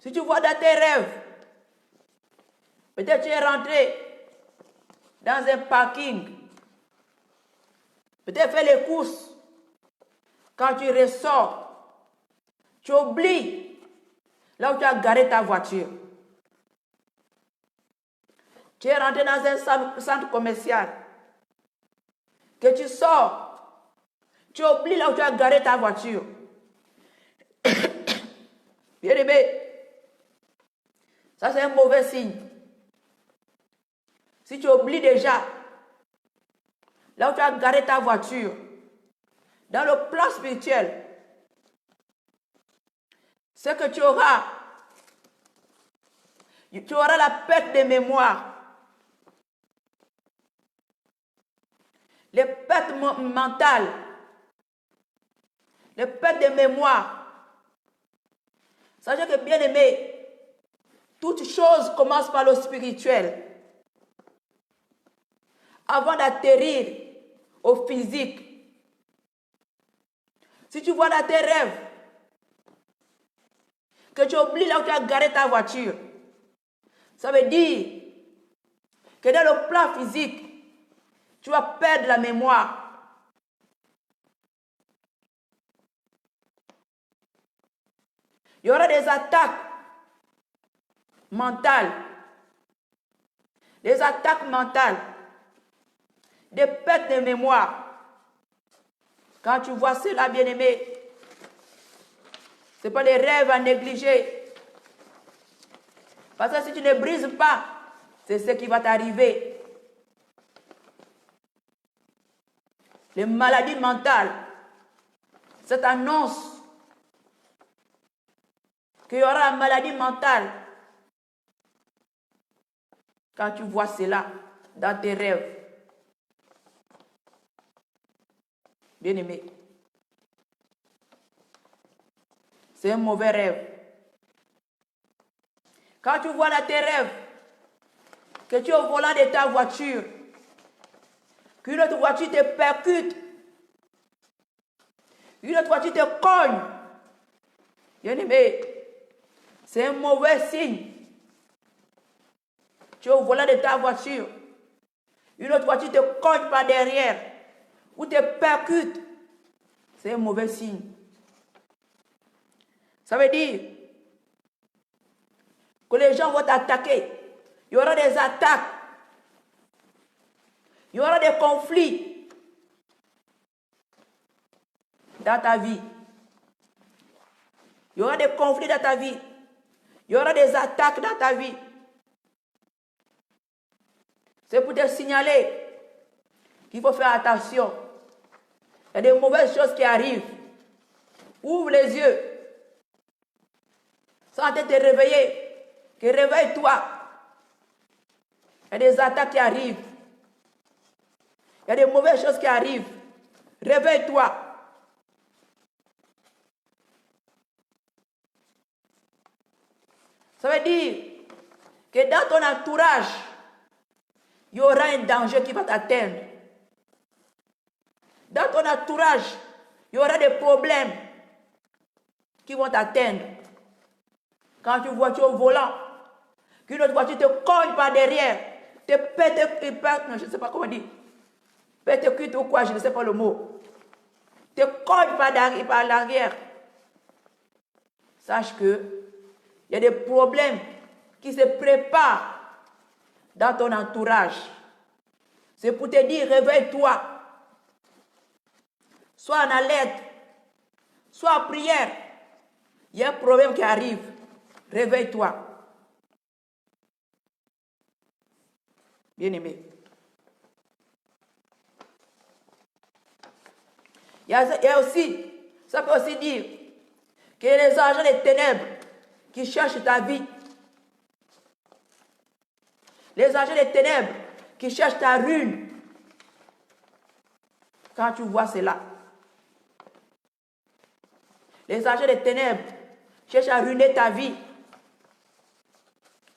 Si tu vois dans tes rêves, peut-être tu es rentré dans un parking, peut-être faire les courses. Quand tu ressors, tu oublies là où tu as garé ta voiture. Tu es rentré dans un centre commercial. Que tu sors, tu oublies là où tu as garé ta voiture. Bien-aimé, ça c'est un mauvais signe. Si tu oublies déjà là où tu as garé ta voiture, dans le plan spirituel, c'est que tu auras la perte de mémoire, les pertes mentales, les pertes de mémoire. Sachez que, bien aimé, toute chose commence par le spirituel. Avant d'atterrir au physique. Si tu vois dans tes rêves que tu oublies là où tu as garé ta voiture, ça veut dire que dans le plan physique, tu vas perdre la mémoire. Il y aura des attaques mentales. des attaques mentales, des pertes de mémoire. Quand tu vois cela, bien-aimé, ce n'est pas des rêves à négliger. Parce que si tu ne brises pas, c'est ce qui va t'arriver. Les maladies mentales, cette annonce qu'il y aura une maladie mentale. Quand tu vois cela dans tes rêves, bien-aimé, c'est un mauvais rêve. Quand tu vois dans tes rêves que tu es au volant de ta voiture, qu'une autre voiture te percute, une autre voiture te cogne, bien-aimé, c'est un mauvais signe. Tu es au volant de ta voiture, une autre voiture te cogne par derrière ou te percute, c'est un mauvais signe. Ça veut dire que les gens vont t'attaquer. Il y aura des attaques. Il y aura des conflits dans ta vie. Il y aura des conflits dans ta vie. Il y aura des attaques dans ta vie. C'est pour te signaler qu'il faut faire attention. Il y a des mauvaises choses qui arrivent. Ouvre les yeux. Sans te réveiller. Que réveille-toi. Il y a des attaques qui arrivent. Il y a des mauvaises choses qui arrivent. Réveille-toi. Ça veut dire que dans ton entourage, il y aura un danger qui va t'atteindre. Dans ton entourage, il y aura des problèmes qui vont t'atteindre. Quand tu vois, tu es au volant, qu'une autre voiture te cogne par derrière, te pète, non, je ne sais pas comment dire, pète cuite ou quoi, je ne sais pas le mot, te cogne par l'arrière. Sache que il y a des problèmes qui se préparent dans ton entourage. C'est pour te dire, réveille-toi. Sois en alerte. Sois en prière. Il y a un problème qui arrive. Réveille-toi. Bien-aimé. Il y a aussi, ça peut aussi dire que les agents des ténèbres qui cherchent ta vie. Les agents des ténèbres qui cherchent ta ruine. Quand tu vois cela. Les agents des ténèbres cherchent à ruiner ta vie.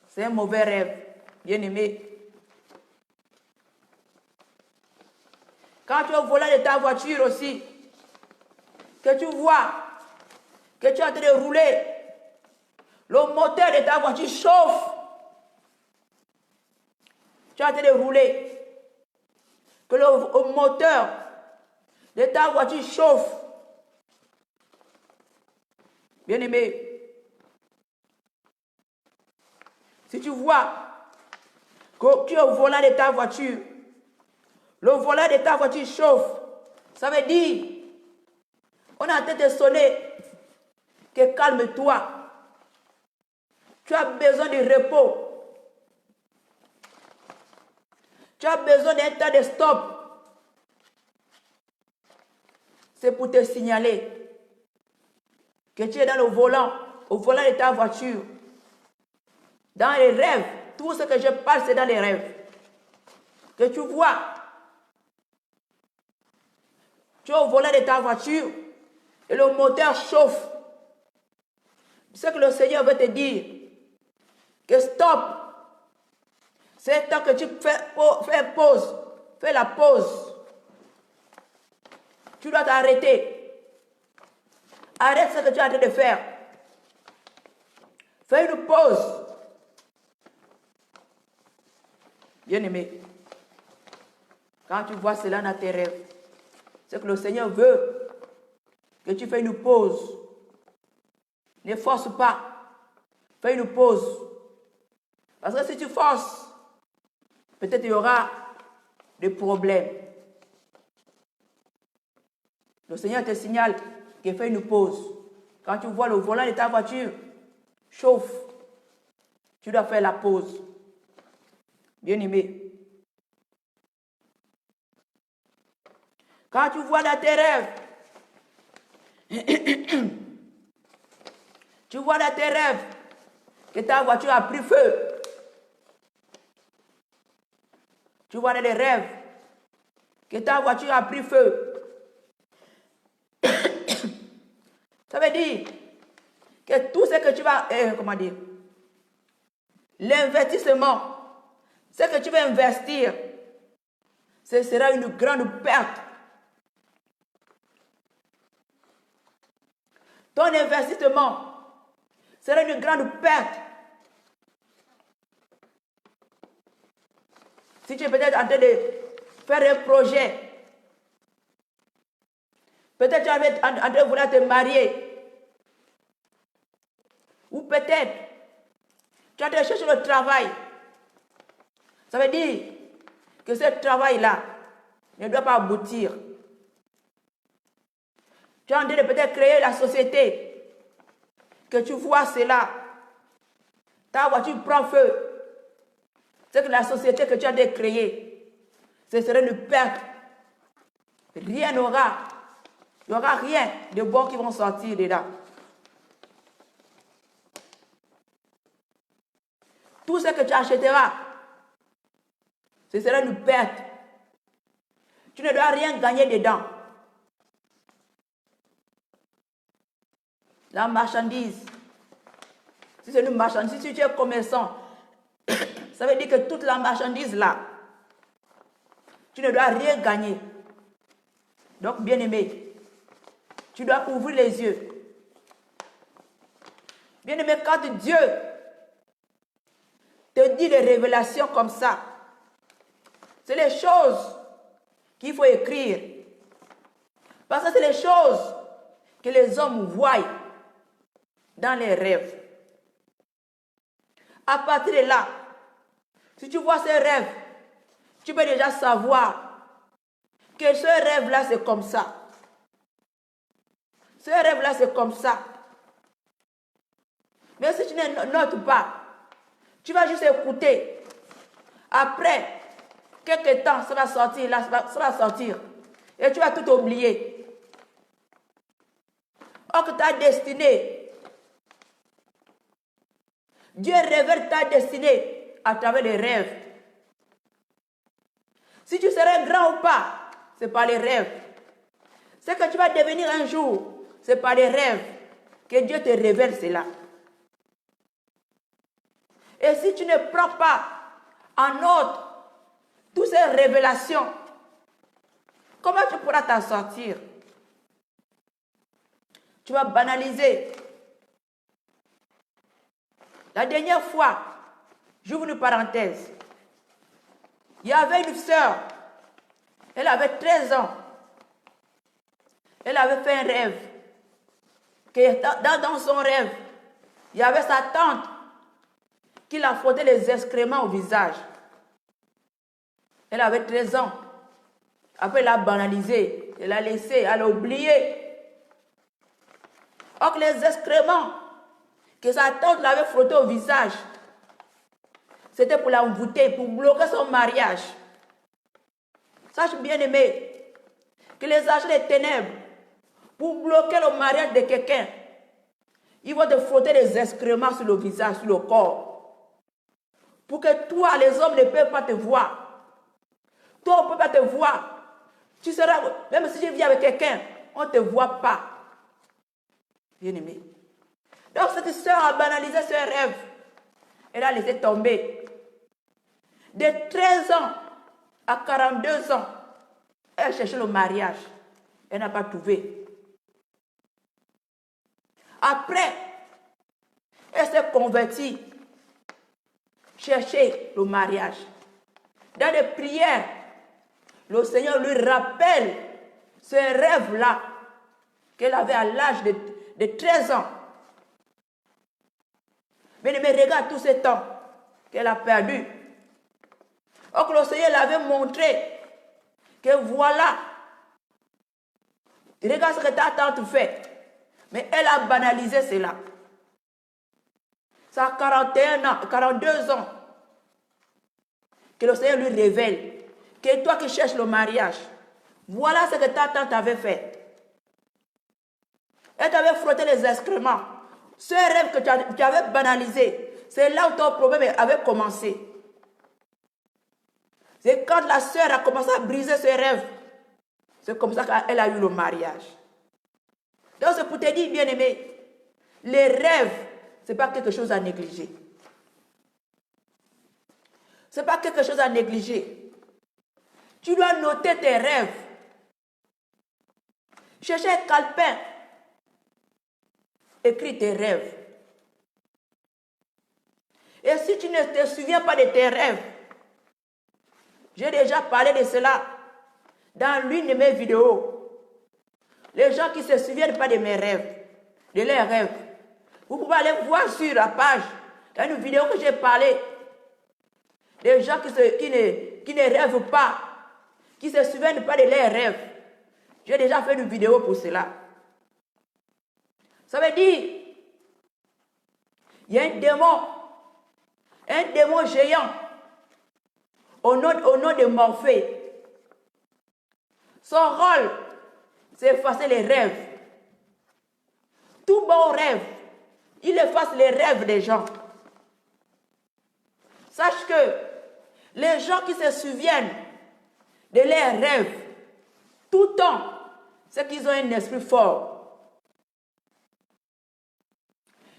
C'est un mauvais rêve, bien-aimé. Quand tu es au volant de ta voiture aussi, que tu vois que tu es en train de rouler, le moteur de ta voiture chauffe. Tu es en train de rouler, que le moteur de ta voiture chauffe. Bien-aimé, si tu vois que tu es au volant de ta voiture, le volant de ta voiture chauffe, ça veut dire, on est en train de sonner, que calme-toi. Tu as besoin de repos. Tu as besoin d'un temps de stop. C'est pour te signaler que tu es dans le volant, au volant de ta voiture. Dans les rêves, tout ce que je parle, c'est dans les rêves. Que tu vois, tu es au volant de ta voiture et le moteur chauffe. Ce que le Seigneur veut te dire, que stop. C'est temps que tu fais pause. Fais la pause. Tu dois t'arrêter. Arrête ce que tu es en train de faire. Fais une pause. Bien-aimé, quand tu vois cela dans tes rêves, c'est que le Seigneur veut que tu fasses une pause. Ne force pas. Fais une pause. Parce que si tu forces, peut-être il y aura des problèmes. Le Seigneur te signale qu'il fait une pause. Quand tu vois le volant de ta voiture chauffe, tu dois faire la pause. Bien-aimé. Quand tu vois dans tes rêves, tu vois dans tes rêves que ta voiture a pris feu. Tu vois dans les rêves que ta voiture a pris feu. Ça veut dire que tout ce que tu vas, comment dire, l'investissement, ce que tu vas investir, ce sera une grande perte. Ton investissement sera une grande perte. Si tu es peut-être en train de faire un projet, peut-être tu es en train de vouloir te marier, ou peut-être tu es en train de chercher le travail. Ça veut dire que ce travail-là ne doit pas aboutir. Tu es en train de peut-être créer la société, que tu vois cela, ta voiture prend feu. C'est que la société que tu as de créer, ce serait une perte. Rien n'aura. Il n'y aura rien de bon qui vont sortir de là. Tout ce que tu achèteras, ce sera une perte. Tu ne dois rien gagner dedans. La marchandise, si c'est une marchandise, si tu es commerçant, ça veut dire que toute la marchandise là, tu ne dois rien gagner. Donc, bien-aimé, tu dois ouvrir les yeux. Bien-aimé, quand Dieu te dit des révélations comme ça, c'est les choses qu'il faut écrire. Parce que c'est les choses que les hommes voient dans les rêves. À partir de là, si tu vois ces rêves, tu peux déjà savoir que ce rêve-là, c'est comme ça. Ce rêve-là, c'est comme ça. Mais si tu ne notes pas, tu vas juste écouter. Après, quelques temps, ça va sortir, là, ça va sortir. Et tu vas tout oublier. Or que ta destinée, Dieu révèle ta destinée à travers les rêves. Si tu serais grand ou pas, c'est par les rêves. Ce que tu vas devenir un jour, c'est par les rêves que Dieu te révèle cela. Et si tu ne prends pas en note toutes ces révélations, comment tu pourras t'en sortir? Tu vas banaliser. La dernière fois, j'ouvre une parenthèse. Il y avait une sœur, elle avait 13 ans. Elle avait fait un rêve. Que dans son rêve, il y avait sa tante qui l'a frotté les excréments au visage. Elle avait 13 ans. Après, elle a banalisé. Elle a laissé, elle a oublié. Or, les excréments que sa tante l'avait frotté au visage, c'était pour l'envoûter, pour bloquer son mariage. Sache bien aimé, que les agents des ténèbres, pour bloquer le mariage de quelqu'un, ils vont te frotter les excréments sur le visage, sur le corps. Pour que toi, les hommes ne peuvent pas te voir. Toi, on ne peut pas te voir. Tu seras, même si je vis avec quelqu'un, on ne te voit pas. Bien aimé. Donc cette soeur a banalisé ce rêve. Elle a laissé tomber. De 13 ans à 42 ans, elle cherchait le mariage. Elle n'a pas trouvé. Après, elle s'est convertie. Chercher le mariage. Dans les prières, le Seigneur lui rappelle ce rêve-là qu'elle avait à l'âge de 13 ans. Mais regarde tout ce temps qu'elle a perdu. Or que le Seigneur l'avait montré que voilà, regarde ce que ta tante fait. Mais elle a banalisé cela. Ça a 41 ans, 42 ans que le Seigneur lui révèle que toi qui cherches le mariage, voilà ce que ta tante avait fait. Elle t'avait frotté les excréments. Ce rêve que tu avais banalisé, c'est là où ton problème avait commencé. C'est quand la sœur a commencé à briser ses rêves. C'est comme ça qu'elle a eu le mariage. Donc c'est pour te dire, bien-aimé, les rêves, ce n'est pas quelque chose à négliger. Ce n'est pas quelque chose à négliger. Tu dois noter tes rêves. Cherchez un calepin. Écris tes rêves. Et si tu ne te souviens pas de tes rêves, j'ai déjà parlé de cela dans l'une de mes vidéos. Les gens qui ne se souviennent pas de mes rêves, de leurs rêves, vous pouvez aller voir sur la page, dans une vidéo que j'ai parlé. Les gens qui ne rêvent pas, qui ne se souviennent pas de leurs rêves. J'ai déjà fait une vidéo pour cela. Ça veut dire, il y a un démon géant, au nom de Morphée. Son rôle, c'est effacer les rêves. Tout bon rêve, il efface les rêves des gens. Sache que les gens qui se souviennent de leurs rêves, tout le temps, c'est qu'ils ont un esprit fort.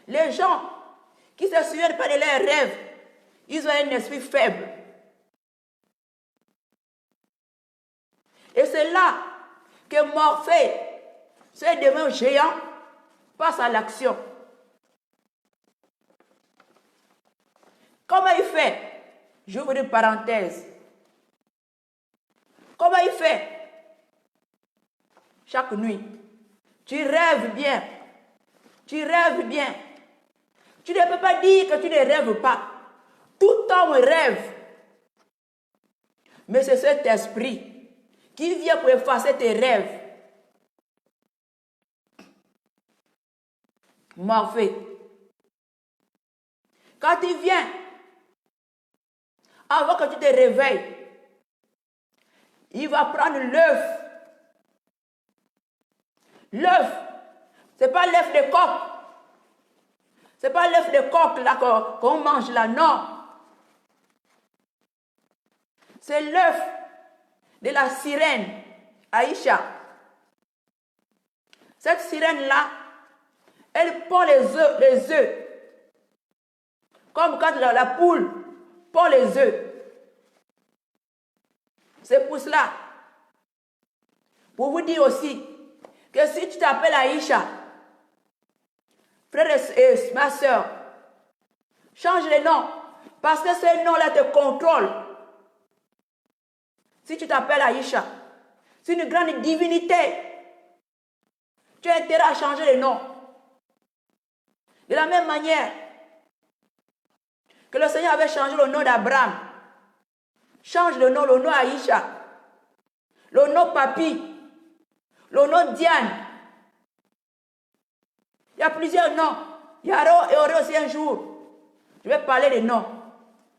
Les gens qui ne se souviennent pas de leurs rêves, ils ont un esprit faible. Et c'est là que Morphée, ce démon géant, passe à l'action. Comment il fait? J'ouvre une parenthèse. Comment il fait? Chaque nuit, tu rêves bien. Tu rêves bien. Tu ne peux pas dire que tu ne rêves pas. Tout homme rêve. Mais c'est cet esprit qui vient pour effacer tes rêves. Morphée. Quand il vient, avant que tu te réveilles, il va prendre l'œuf. L'œuf, ce n'est pas l'œuf de coq. Ce n'est pas l'œuf de coq là qu'on mange là, non. C'est l'œuf de la sirène, Aïcha. Cette sirène-là, elle pond les œufs. Comme quand la poule pond les œufs. C'est pour cela. Pour vous dire aussi que si tu t'appelles Aïcha, frère et ma soeur, change le nom. Parce que ce nom-là te contrôle. Si tu t'appelles Aïcha, c'est une grande divinité. Tu as intérêt à changer le nom. De la même manière que le Seigneur avait changé le nom d'Abraham. Change le nom Aïcha. Le nom Papi. Le nom Diane. Il y a plusieurs noms. Il y aura aussi un jour. Je vais parler des noms.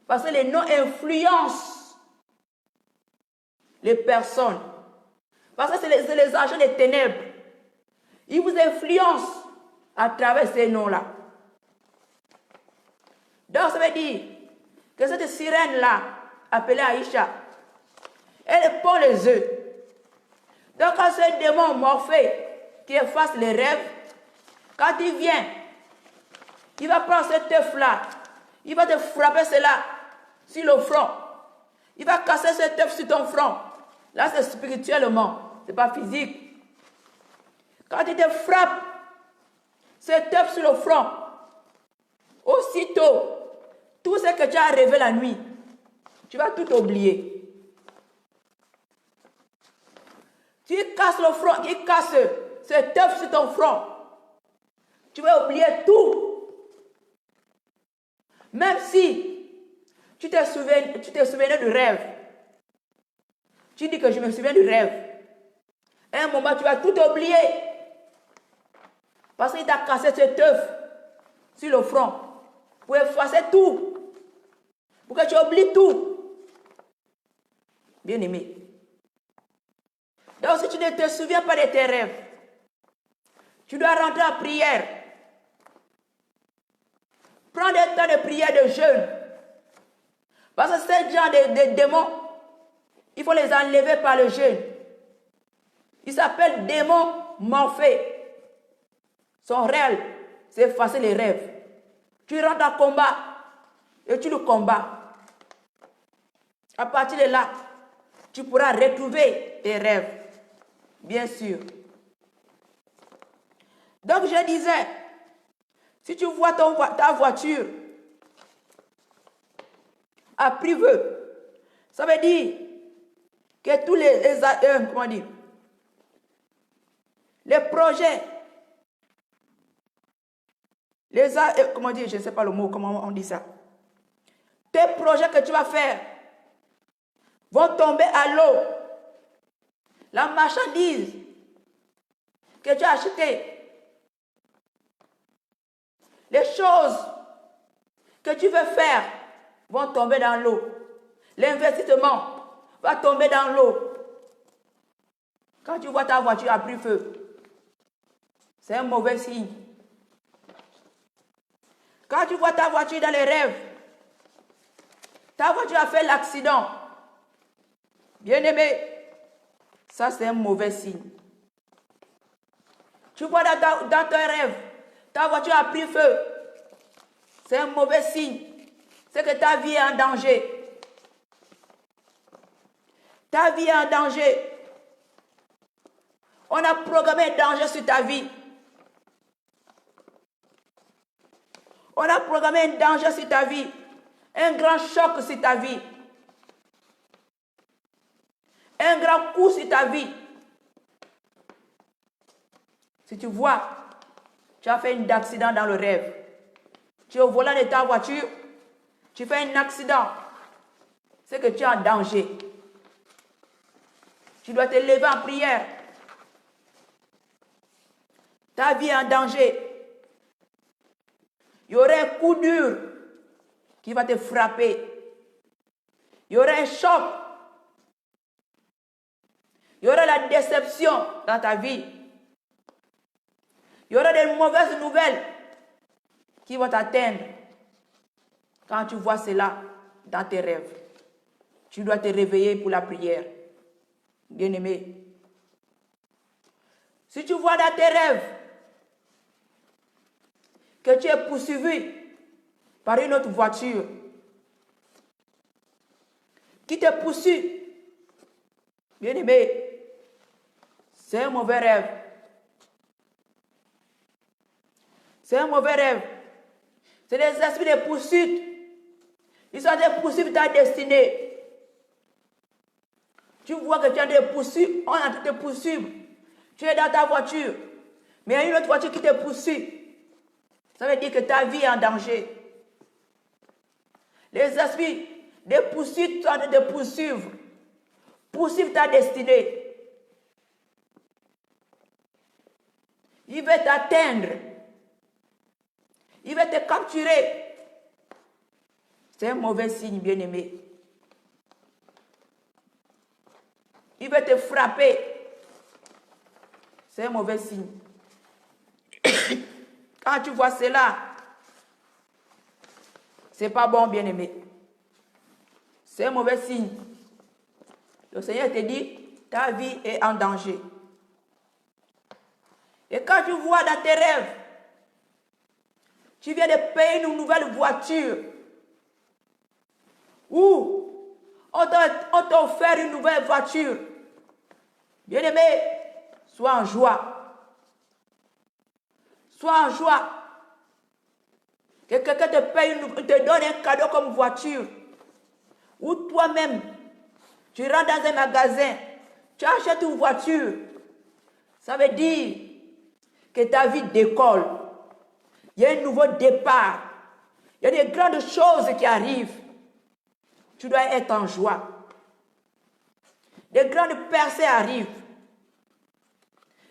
Parce que les noms influencent les personnes. Parce que c'est les agents des ténèbres. Ils vous influencent à travers ces noms-là. Donc ça veut dire que cette sirène-là, appelée Aïcha, elle pond les œufs. Donc quand ce démon Morphée qui efface les rêves, quand il vient, il va prendre cet œuf-là, il va te frapper cela sur le front. Il va casser cet œuf sur ton front. Là, c'est spirituellement, ce n'est pas physique. Quand il te frappe cet œuf sur le front, aussitôt, tout ce que tu as rêvé la nuit, tu vas tout oublier. Tu casses le front, il casse cet œuf sur ton front. Tu vas oublier tout. Même si Tu te souvenais du rêve. Tu dis que je me souviens du rêve. À un moment, tu vas tout oublier. Parce qu'il t'a cassé cet œuf sur le front pour effacer tout. Pour que tu oublies tout. Bien aimé. Donc si tu ne te souviens pas de tes rêves, tu dois rentrer en prière. Prends des temps de prière, de jeûne. Parce que ces gens de démons, il faut les enlever par le jeûne. Ils s'appellent démons morphés. Son réel, c'est effacer les rêves. Tu rentres en combat et tu le combats. À partir de là, tu pourras retrouver tes rêves. Bien sûr. Donc je disais, si tu vois ta voiture à priveux, ça veut dire que tous les projets, je ne sais pas le mot, comment on dit ça. Tes projets que tu vas faire vont tomber à l'eau. La marchandise que tu as achetée, les choses que tu veux faire vont tomber dans l'eau. L'investissement va tomber dans l'eau. Quand tu vois ta voiture a pris feu, c'est un mauvais signe. Quand tu vois ta voiture dans les rêves, ta voiture a fait l'accident. Bien-aimé, ça c'est un mauvais signe. Tu vois dans tes rêves, ta voiture a pris feu. C'est un mauvais signe. C'est que ta vie est en danger. Ta vie est en danger. On a programmé un danger sur ta vie. On a programmé un danger sur ta vie. Un grand choc sur ta vie. Un grand coup sur ta vie. Si tu vois, tu as fait un accident dans le rêve. Tu es au volant de ta voiture, tu fais un accident. C'est que tu es en danger. Tu dois te lever en prière. Ta vie est en danger. Il y aura un coup dur qui va te frapper. Il y aura un choc. Il y aura la déception dans ta vie. Il y aura des mauvaises nouvelles qui vont t'atteindre. Quand tu vois cela dans tes rêves, tu dois te réveiller pour la prière. Bien-aimé, si tu vois dans tes rêves que tu es poursuivi par une autre voiture qui te poursuit, bien-aimé, c'est un mauvais rêve. C'est un mauvais rêve. C'est des esprits de poursuite. Ils sont des poursuites ta destinée. Tu vois que tu as des poursuites, on est en train de te poursuivre. Tu es dans ta voiture, mais il y a une autre voiture qui te poursuit. Ça veut dire que ta vie est en danger. Les esprits de poursuite sont en train de te poursuivre. Poursuivre ta destinée. Il veut t'atteindre. Il va te capturer. C'est un mauvais signe, bien-aimé. Il va te frapper. C'est un mauvais signe. Quand tu vois cela, c'est pas bon, bien-aimé. C'est un mauvais signe. Le Seigneur te dit, ta vie est en danger. Et quand tu vois dans tes rêves, tu viens de payer une nouvelle voiture. Ou on t'a offert une nouvelle voiture. Bien-aimé, sois en joie. Sois en joie. Que quelqu'un te paye, te donne un cadeau comme voiture. Ou toi-même, tu rentres dans un magasin, tu achètes une voiture. Ça veut dire que ta vie décolle. Il y a un nouveau départ. Il y a des grandes choses qui arrivent. Tu dois être en joie. Des grandes percées arrivent.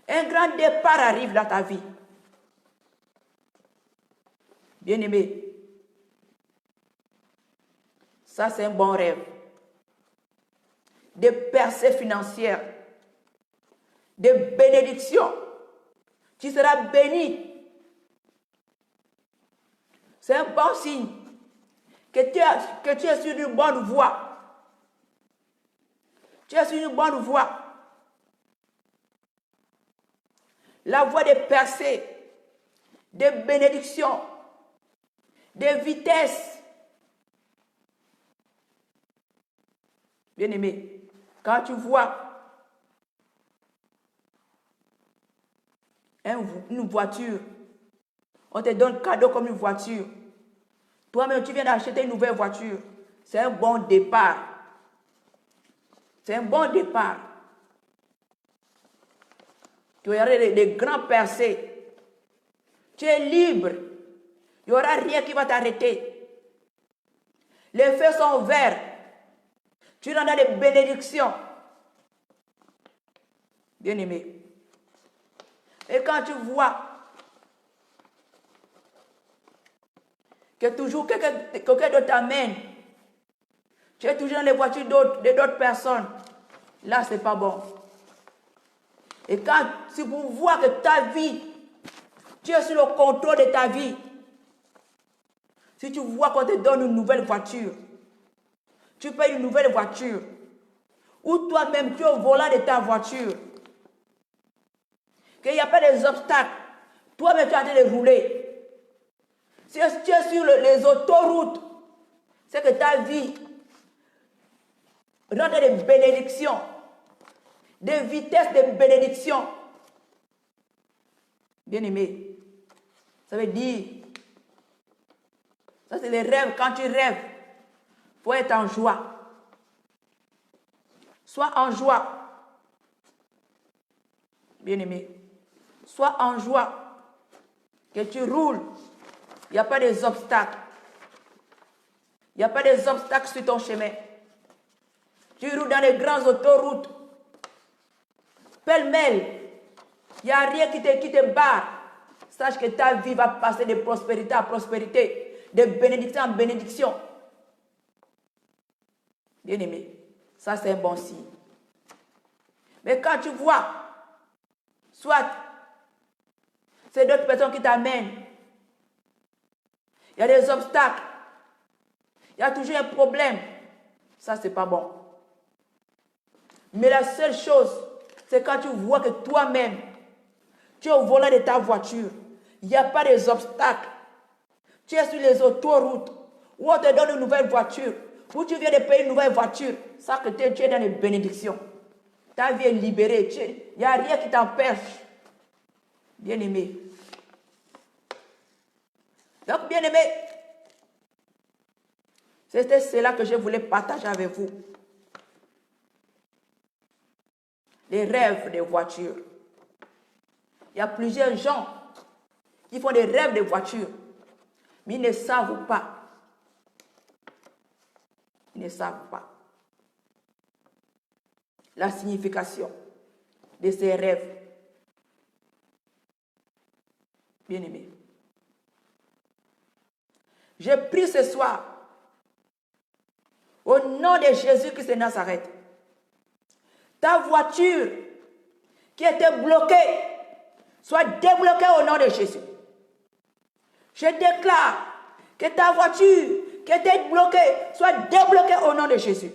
Un grand départ arrive dans ta vie. Bien-aimé, ça c'est un bon rêve. Des percées financières, des bénédictions. Tu seras béni. C'est un bon signe que tu es sur une bonne voie. Tu es sur une bonne voie. La voie des percées, des bénédictions, des vitesses. Bien-aimé, quand tu vois une voiture, on te donne cadeau comme une voiture. Toi-même, tu viens d'acheter une nouvelle voiture. C'est un bon départ. C'est un bon départ. Tu auras des grands percées. Tu es libre. Il n'y aura rien qui va t'arrêter. Les feux sont verts. Tu en as des bénédictions. Bien-aimé. Et quand tu vois que toujours quelqu'un d'autre t'amène, tu es toujours dans les voitures d'autres personnes, là, ce n'est pas bon. Et quand si vous voyez que ta vie, tu es sur le contrôle de ta vie, si tu vois qu'on te donne une nouvelle voiture, tu payes une nouvelle voiture, ou toi-même tu es au volant de ta voiture, qu'il n'y a pas des obstacles, toi-même tu es en train de rouler. Si tu es sur les autoroutes, c'est que ta vie rentre des bénédictions, des vitesses de bénédictions. Bien-aimé, ça veut dire, ça c'est les rêves. Quand tu rêves, il faut être en joie. Sois en joie. Bien-aimé, sois en joie. Que tu roules, il n'y a pas des obstacles. Il n'y a pas des obstacles sur ton chemin. Tu roules dans les grandes autoroutes. Pêle-mêle. Il n'y a rien qui te barre. Sache que ta vie va passer de prospérité à prospérité, de bénédiction en bénédiction. Bien-aimé, ça c'est un bon signe. Mais quand tu vois, soit c'est d'autres personnes qui t'amènent, il y a des obstacles, il y a toujours un problème, ça c'est pas bon. Mais la seule chose, c'est quand tu vois que toi-même, tu es au volant de ta voiture, il n'y a pas des obstacles. Tu es sur les autoroutes, où on te donne une nouvelle voiture, où tu viens de payer une nouvelle voiture, ça que tu es dans les bénédictions. Ta vie est libérée, il n'y a rien qui t'empêche. Bien-aimé. Donc, bien-aimé, c'était cela que je voulais partager avec vous. Les rêves de voitures. Il y a plusieurs gens qui font des rêves de voitures, mais ils ne savent pas. Ils ne savent pas la signification de ces rêves. Bien-aimé, je prie ce soir au nom de Jésus-Christ de Nazareth. Ta voiture qui était bloquée soit débloquée au nom de Jésus. Je déclare que ta voiture qui était bloquée soit débloquée au nom de Jésus.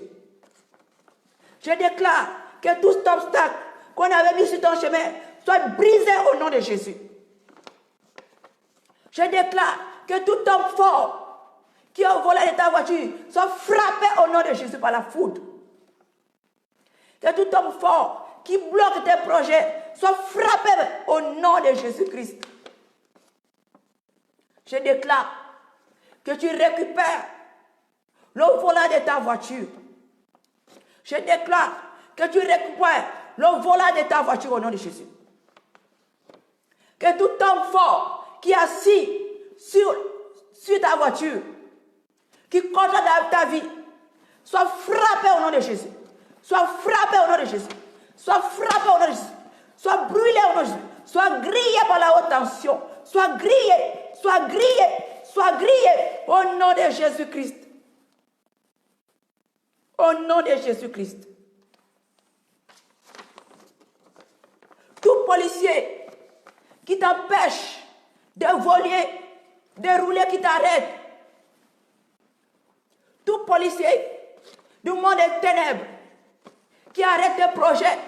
Je déclare que tout obstacle qu'on avait mis sur ton chemin soit brisé au nom de Jésus. Je déclare que tout homme fort qui a volé de ta voiture soit frappé au nom de Jésus par la foudre. Que tout homme fort qui bloque tes projets soit frappé au nom de Jésus-Christ. Je déclare que tu récupères le volant de ta voiture. Je déclare que tu récupères le volant de ta voiture au nom de Jésus. Que tout homme fort qui est assis sur ta voiture, qui contrôle ta vie, Sois frappé au nom de Jésus. Sois frappé au nom de Jésus. Sois frappé au nom de Jésus. Sois brûlé au nom de Jésus. Sois grillé par la haute tension. Sois grillé. Sois grillé. Sois grillé au nom de Jésus-Christ. Au nom de Jésus-Christ. Tout policier qui t'empêche de voler, de rouler, qui t'arrête. Tout policier du monde des ténèbres qui arrête tes projets,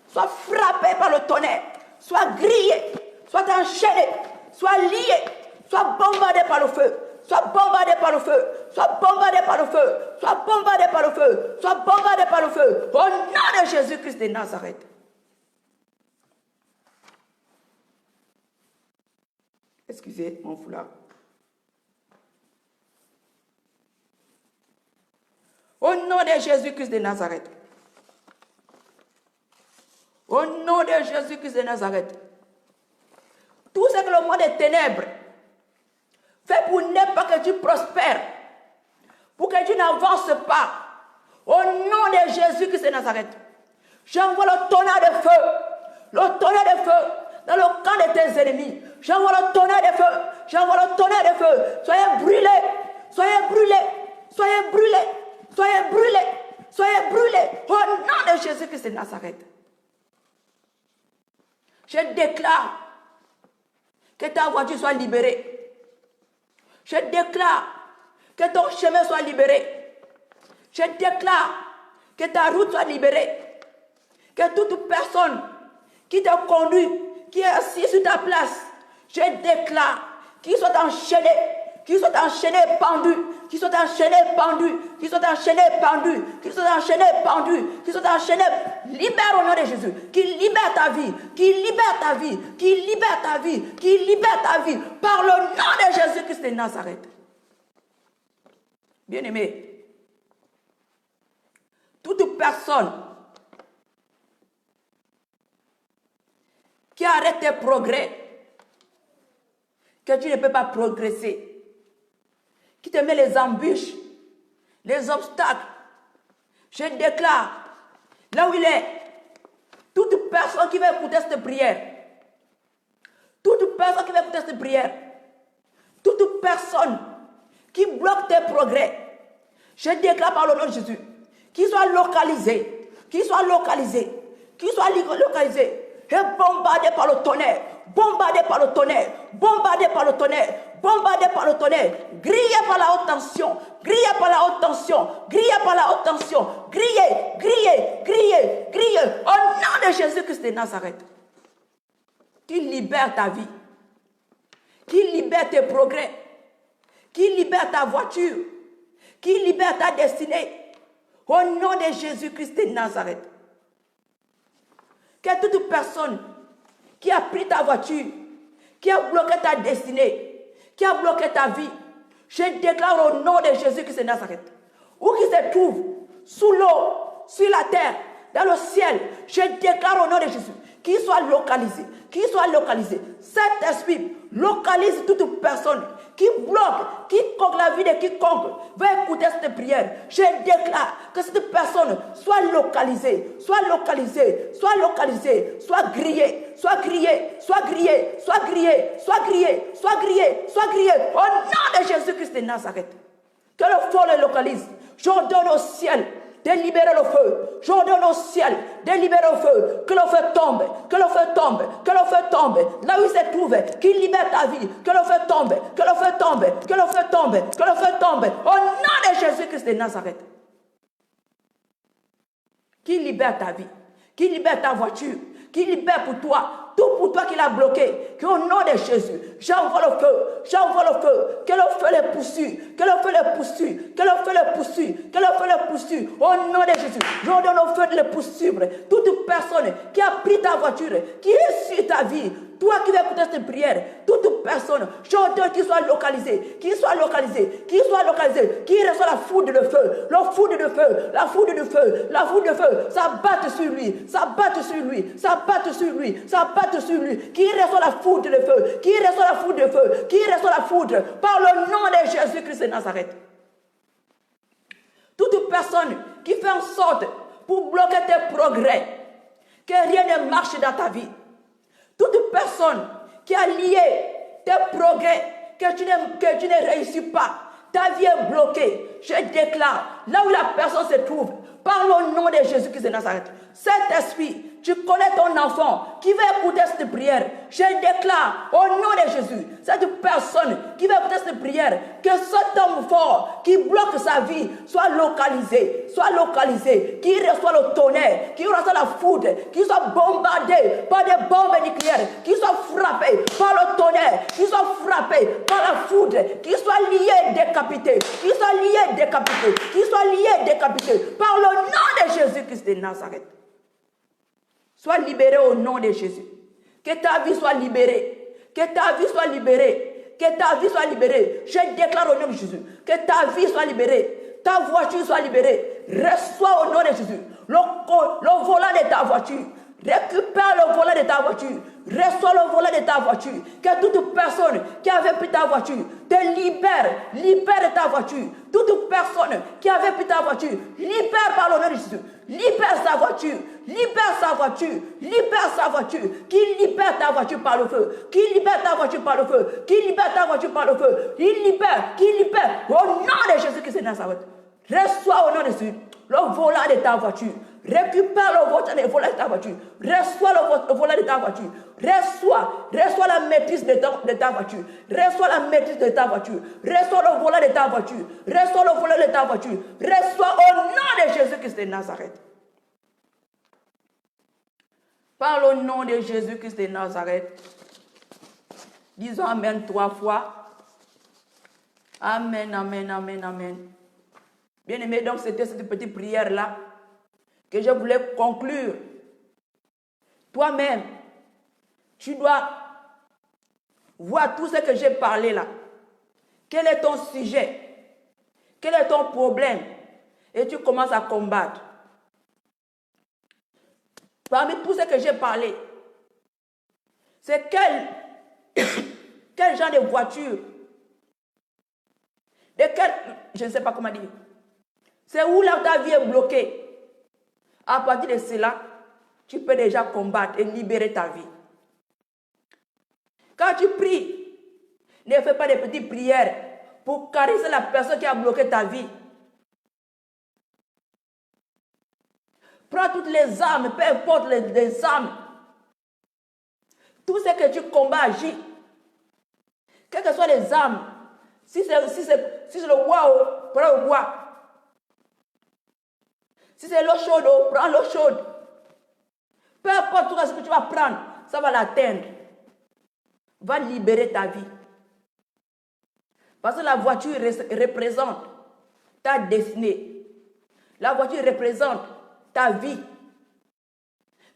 soit frappé par le tonnerre, soit grillé, soit enchaîné, soit lié, soit bombardé par le feu, soit bombardé par le feu, soit bombardé par le feu, soit bombardé par le feu, soit bombardé par le feu, au nom de Jésus-Christ de Nazareth. Excusez mon foulard. Au nom de Jésus-Christ de Nazareth. Au nom de Jésus-Christ de Nazareth. Tout ce que le monde des ténèbres fait pour ne pas que tu prospères, pour que tu n'avances pas, au nom de Jésus-Christ de Nazareth, j'envoie le tonnerre de feu, dans le camp de tes ennemis. J'envoie le tonnerre de feu, j'envoie le tonnerre de feu. Soyez brûlés, soyez brûlés, soyez brûlés, soyez brûlés, soyez brûlés, au nom de Jésus-Christ de Nazareth. Je déclare que ta voiture soit libérée. Je déclare que ton chemin soit libéré. Je déclare que ta route soit libérée. Que toute personne qui te conduit, qui est assis sur ta place, je déclare qu'il soit enchaîné, pendu, qu'ils soient enchaînés, pendus, qu'ils soient enchaînés, pendus, qu'ils soient enchaînés, pendus, qu'ils soient enchaînés. Libère au nom de Jésus, qu'il libère ta vie, qu'il libère ta vie, qu'il libère ta vie, qu'il libère ta vie, par le nom de Jésus-Christ de Nazareth. Bien-aimé, toute personne qui arrête tes progrès, que tu ne peux pas progresser, qui te met les embûches, les obstacles, je déclare, là où il est, toute personne qui va écouter cette prière, toute personne qui va écouter cette prière, toute personne qui bloque tes progrès, je déclare par le nom de Jésus, qu'il soit localisé, qu'il soit localisé, qu'il soit localisé, et bombardé par le tonnerre, bombardé par le tonnerre, bombardé par le tonnerre, bombardé par le tonnerre, grillé par la haute tension, grillé par la haute tension, grillé par la haute tension, grillé, grillé, grillé, grillé, au nom de Jésus-Christ de Nazareth. Qu'il libère ta vie, qu'il libère tes progrès, qu'il libère ta voiture, qu'il libère ta destinée, au nom de Jésus-Christ de Nazareth. Que toute personne qui a pris ta voiture, qui a bloqué ta destinée, qui a bloqué ta vie, je déclare au nom de Jésus-Christ de Nazareth, où qu'il se trouve, sous l'eau, sur la terre, dans le ciel, je déclare au nom de Jésus, qu'il soit localisé, qu'il soit localisé. Cet esprit localise toute personne qui bloque, quiconque la vie de quiconque va écouter cette prière. Je déclare que cette personne soit localisée, soit localisée, soit localisée, soit grillée, soit grillée, soit grillée, soit grillée, soit grillée, soit grillée, soit grillée, au nom de Jésus-Christ de Nazareth. Que le feu le localise. J'ordonne au ciel de libérer le feu. J'ordonne au ciel de libérer le feu. Que le feu tombe, que le feu tombe, que le feu tombe. Là où il se trouve, qu'il libère ta vie. Que le feu tombe, que le feu tombe, que le feu tombe, que le feu tombe. Au nom de Jésus-Christ de Nazareth. Qu'il libère ta vie, qu'il libère ta voiture, qu'il libère pour toi. Tout pour toi qui l'a bloqué, qu'au nom de Jésus, j'envoie le feu, que le feu les poursuive, que le feu les poursuive, que le feu les poursuive, que le feu les poursuive, au nom de Jésus, j'ordonne au feu de les poursuivre. Toute personne qui a pris ta voiture, qui est sur ta vie, toi qui vas écouter cette prière, toute personne, j'ordonne qu'il soit localisé, qu'il soit localisé, qu'il soit localisé, qu'il reçoit la foudre de feu, la foudre de feu, la foudre de feu, la foudre de feu, ça batte sur lui, ça batte sur lui, ça batte sur lui, ça batte sur lui, qu'il reçoit la foudre de feu, qu'il reçoit la foudre de feu, qu'il reçoit la foudre, par le nom de Jésus-Christ de Nazareth. Toute personne qui fait en sorte pour bloquer tes progrès, que rien ne marche dans ta vie. Toute personne qui a lié tes progrès, que tu ne réussis pas, ta vie est bloquée. Je déclare, là où la personne se trouve, par le nom de Jésus-Christ de Nazareth, cet esprit, tu connais ton enfant qui va écouter cette prière. Je déclare au nom de Jésus, cette personne qui va écouter cette prière, que cet homme fort qui bloque sa vie soit localisé, qui reçoit le tonnerre, qui reçoit la foudre, qui soit bombardé par des bombes nucléaires, qui soit frappé par le tonnerre, qui soit frappé par la foudre, qui soit lié et décapité, qui soit lié et décapité, qui soit lié et décapité par le nom de Jésus-Christ de Nazareth. Sois libéré au nom de Jésus. Que ta vie soit libérée. Que ta vie soit libérée. Que ta vie soit libérée. Je déclare au nom de Jésus. Que ta vie soit libérée. Ta voiture soit libérée. Reçois au nom de Jésus le volant de ta voiture. Récupère le volant de ta voiture. Reçois le volant de ta voiture. Que toute personne qui avait pris ta voiture te libère de ta voiture. Toute personne qui avait pris ta voiture, libère par le nom de Jésus. Libère sa voiture. Libère sa voiture. Libère sa voiture. Qui libère ta voiture par le feu. Qui libère ta voiture par le feu. Qui libère ta voiture par le feu. Qui libère. Au nom de Jésus-Christ de Nazareth. Reçois au nom de Jésus le volant de ta voiture. Récupère le volant de ta voiture. Reçois le volant de ta voiture. Reçois la maîtrise de ta voiture. Reçois la maîtrise de ta voiture. Reçois le volant de ta voiture. Reçois le volant de ta voiture. Reçois au nom de Jésus-Christ de Nazareth. Par le nom de Jésus-Christ de Nazareth. Disons Amen 3 fois. Amen, amen, amen, amen. Bien-aimé, donc c'était cette petite prière-là que je voulais conclure. Toi-même, tu dois voir tout ce que j'ai parlé là. Quel est ton sujet? Quel est ton problème? Et tu commences à combattre. Parmi tout ce que j'ai parlé, c'est quel genre de voiture? Je ne sais pas comment dire. C'est où là ta vie est bloquée. À partir de cela, tu peux déjà combattre et libérer ta vie. Quand tu pries, ne fais pas des petites prières pour caresser la personne qui a bloqué ta vie. Prends toutes les armes, peu importe les armes. Tout ce que tu combats, agis. Quelles que soient les armes. Si c'est le bois, prends le bois. Si c'est l'eau chaude, prends l'eau chaude. Peu importe ce que tu vas prendre, ça va l'atteindre. Va libérer ta vie. Parce que la voiture représente ta destinée. La voiture représente ta vie.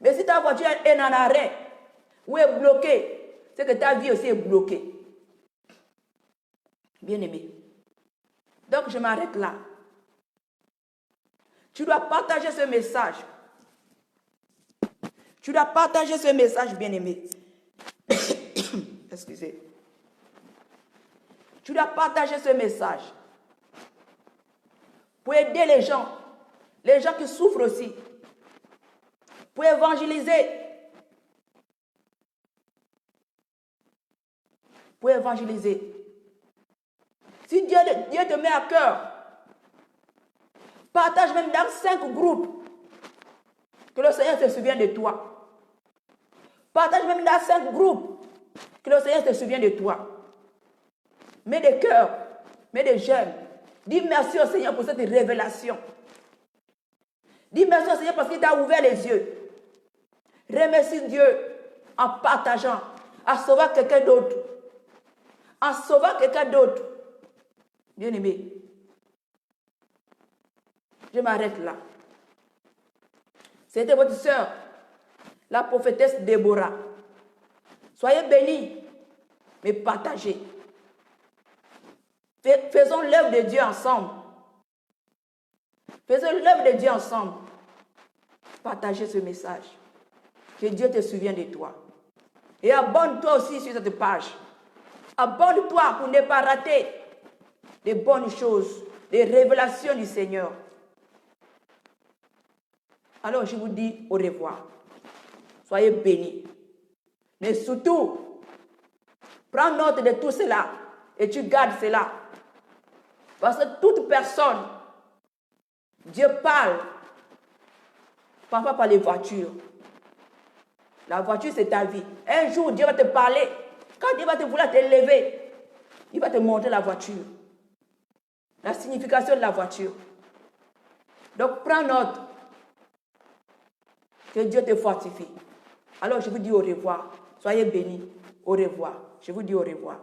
Mais si ta voiture est en arrêt ou est bloquée, c'est que ta vie aussi est bloquée. Bien-aimé. Donc je m'arrête là. Tu dois partager ce message. Tu dois partager ce message, bien-aimé. Excusez. Tu dois partager ce message pour aider les gens qui souffrent aussi, pour évangéliser. Pour évangéliser. Si Dieu te met à cœur, partage même dans 5 groupes que le Seigneur se souvient de toi. Partage même dans 5 groupes que le Seigneur se souvient de toi. Mets des cœurs, mets des j'aime. Dis merci au Seigneur pour cette révélation. Dis merci au Seigneur parce qu'il t'a ouvert les yeux. Remercie Dieu en partageant, en sauvant quelqu'un d'autre. En sauvant quelqu'un d'autre. Bien-aimé, je m'arrête là. C'était votre sœur, la prophétesse Déborah. Soyez bénis, mais partagez. Faisons l'œuvre de Dieu ensemble. Faisons l'œuvre de Dieu ensemble. Partagez ce message. Que Dieu te souvienne de toi. Et abonne-toi aussi sur cette page. Abonne-toi pour ne pas rater les bonnes choses, les révélations du Seigneur. Alors je vous dis au revoir. Soyez bénis. Mais surtout, prends note de tout cela et tu gardes cela. Parce que toute personne, Dieu parle, parfois par les voitures. La voiture, c'est ta vie. Un jour, Dieu va te parler. Quand Dieu va te vouloir te lever, il va te montrer la voiture. La signification de la voiture. Donc, prends note. Que Dieu te fortifie. Alors, je vous dis au revoir. Soyez bénis. Au revoir. Je vous dis au revoir.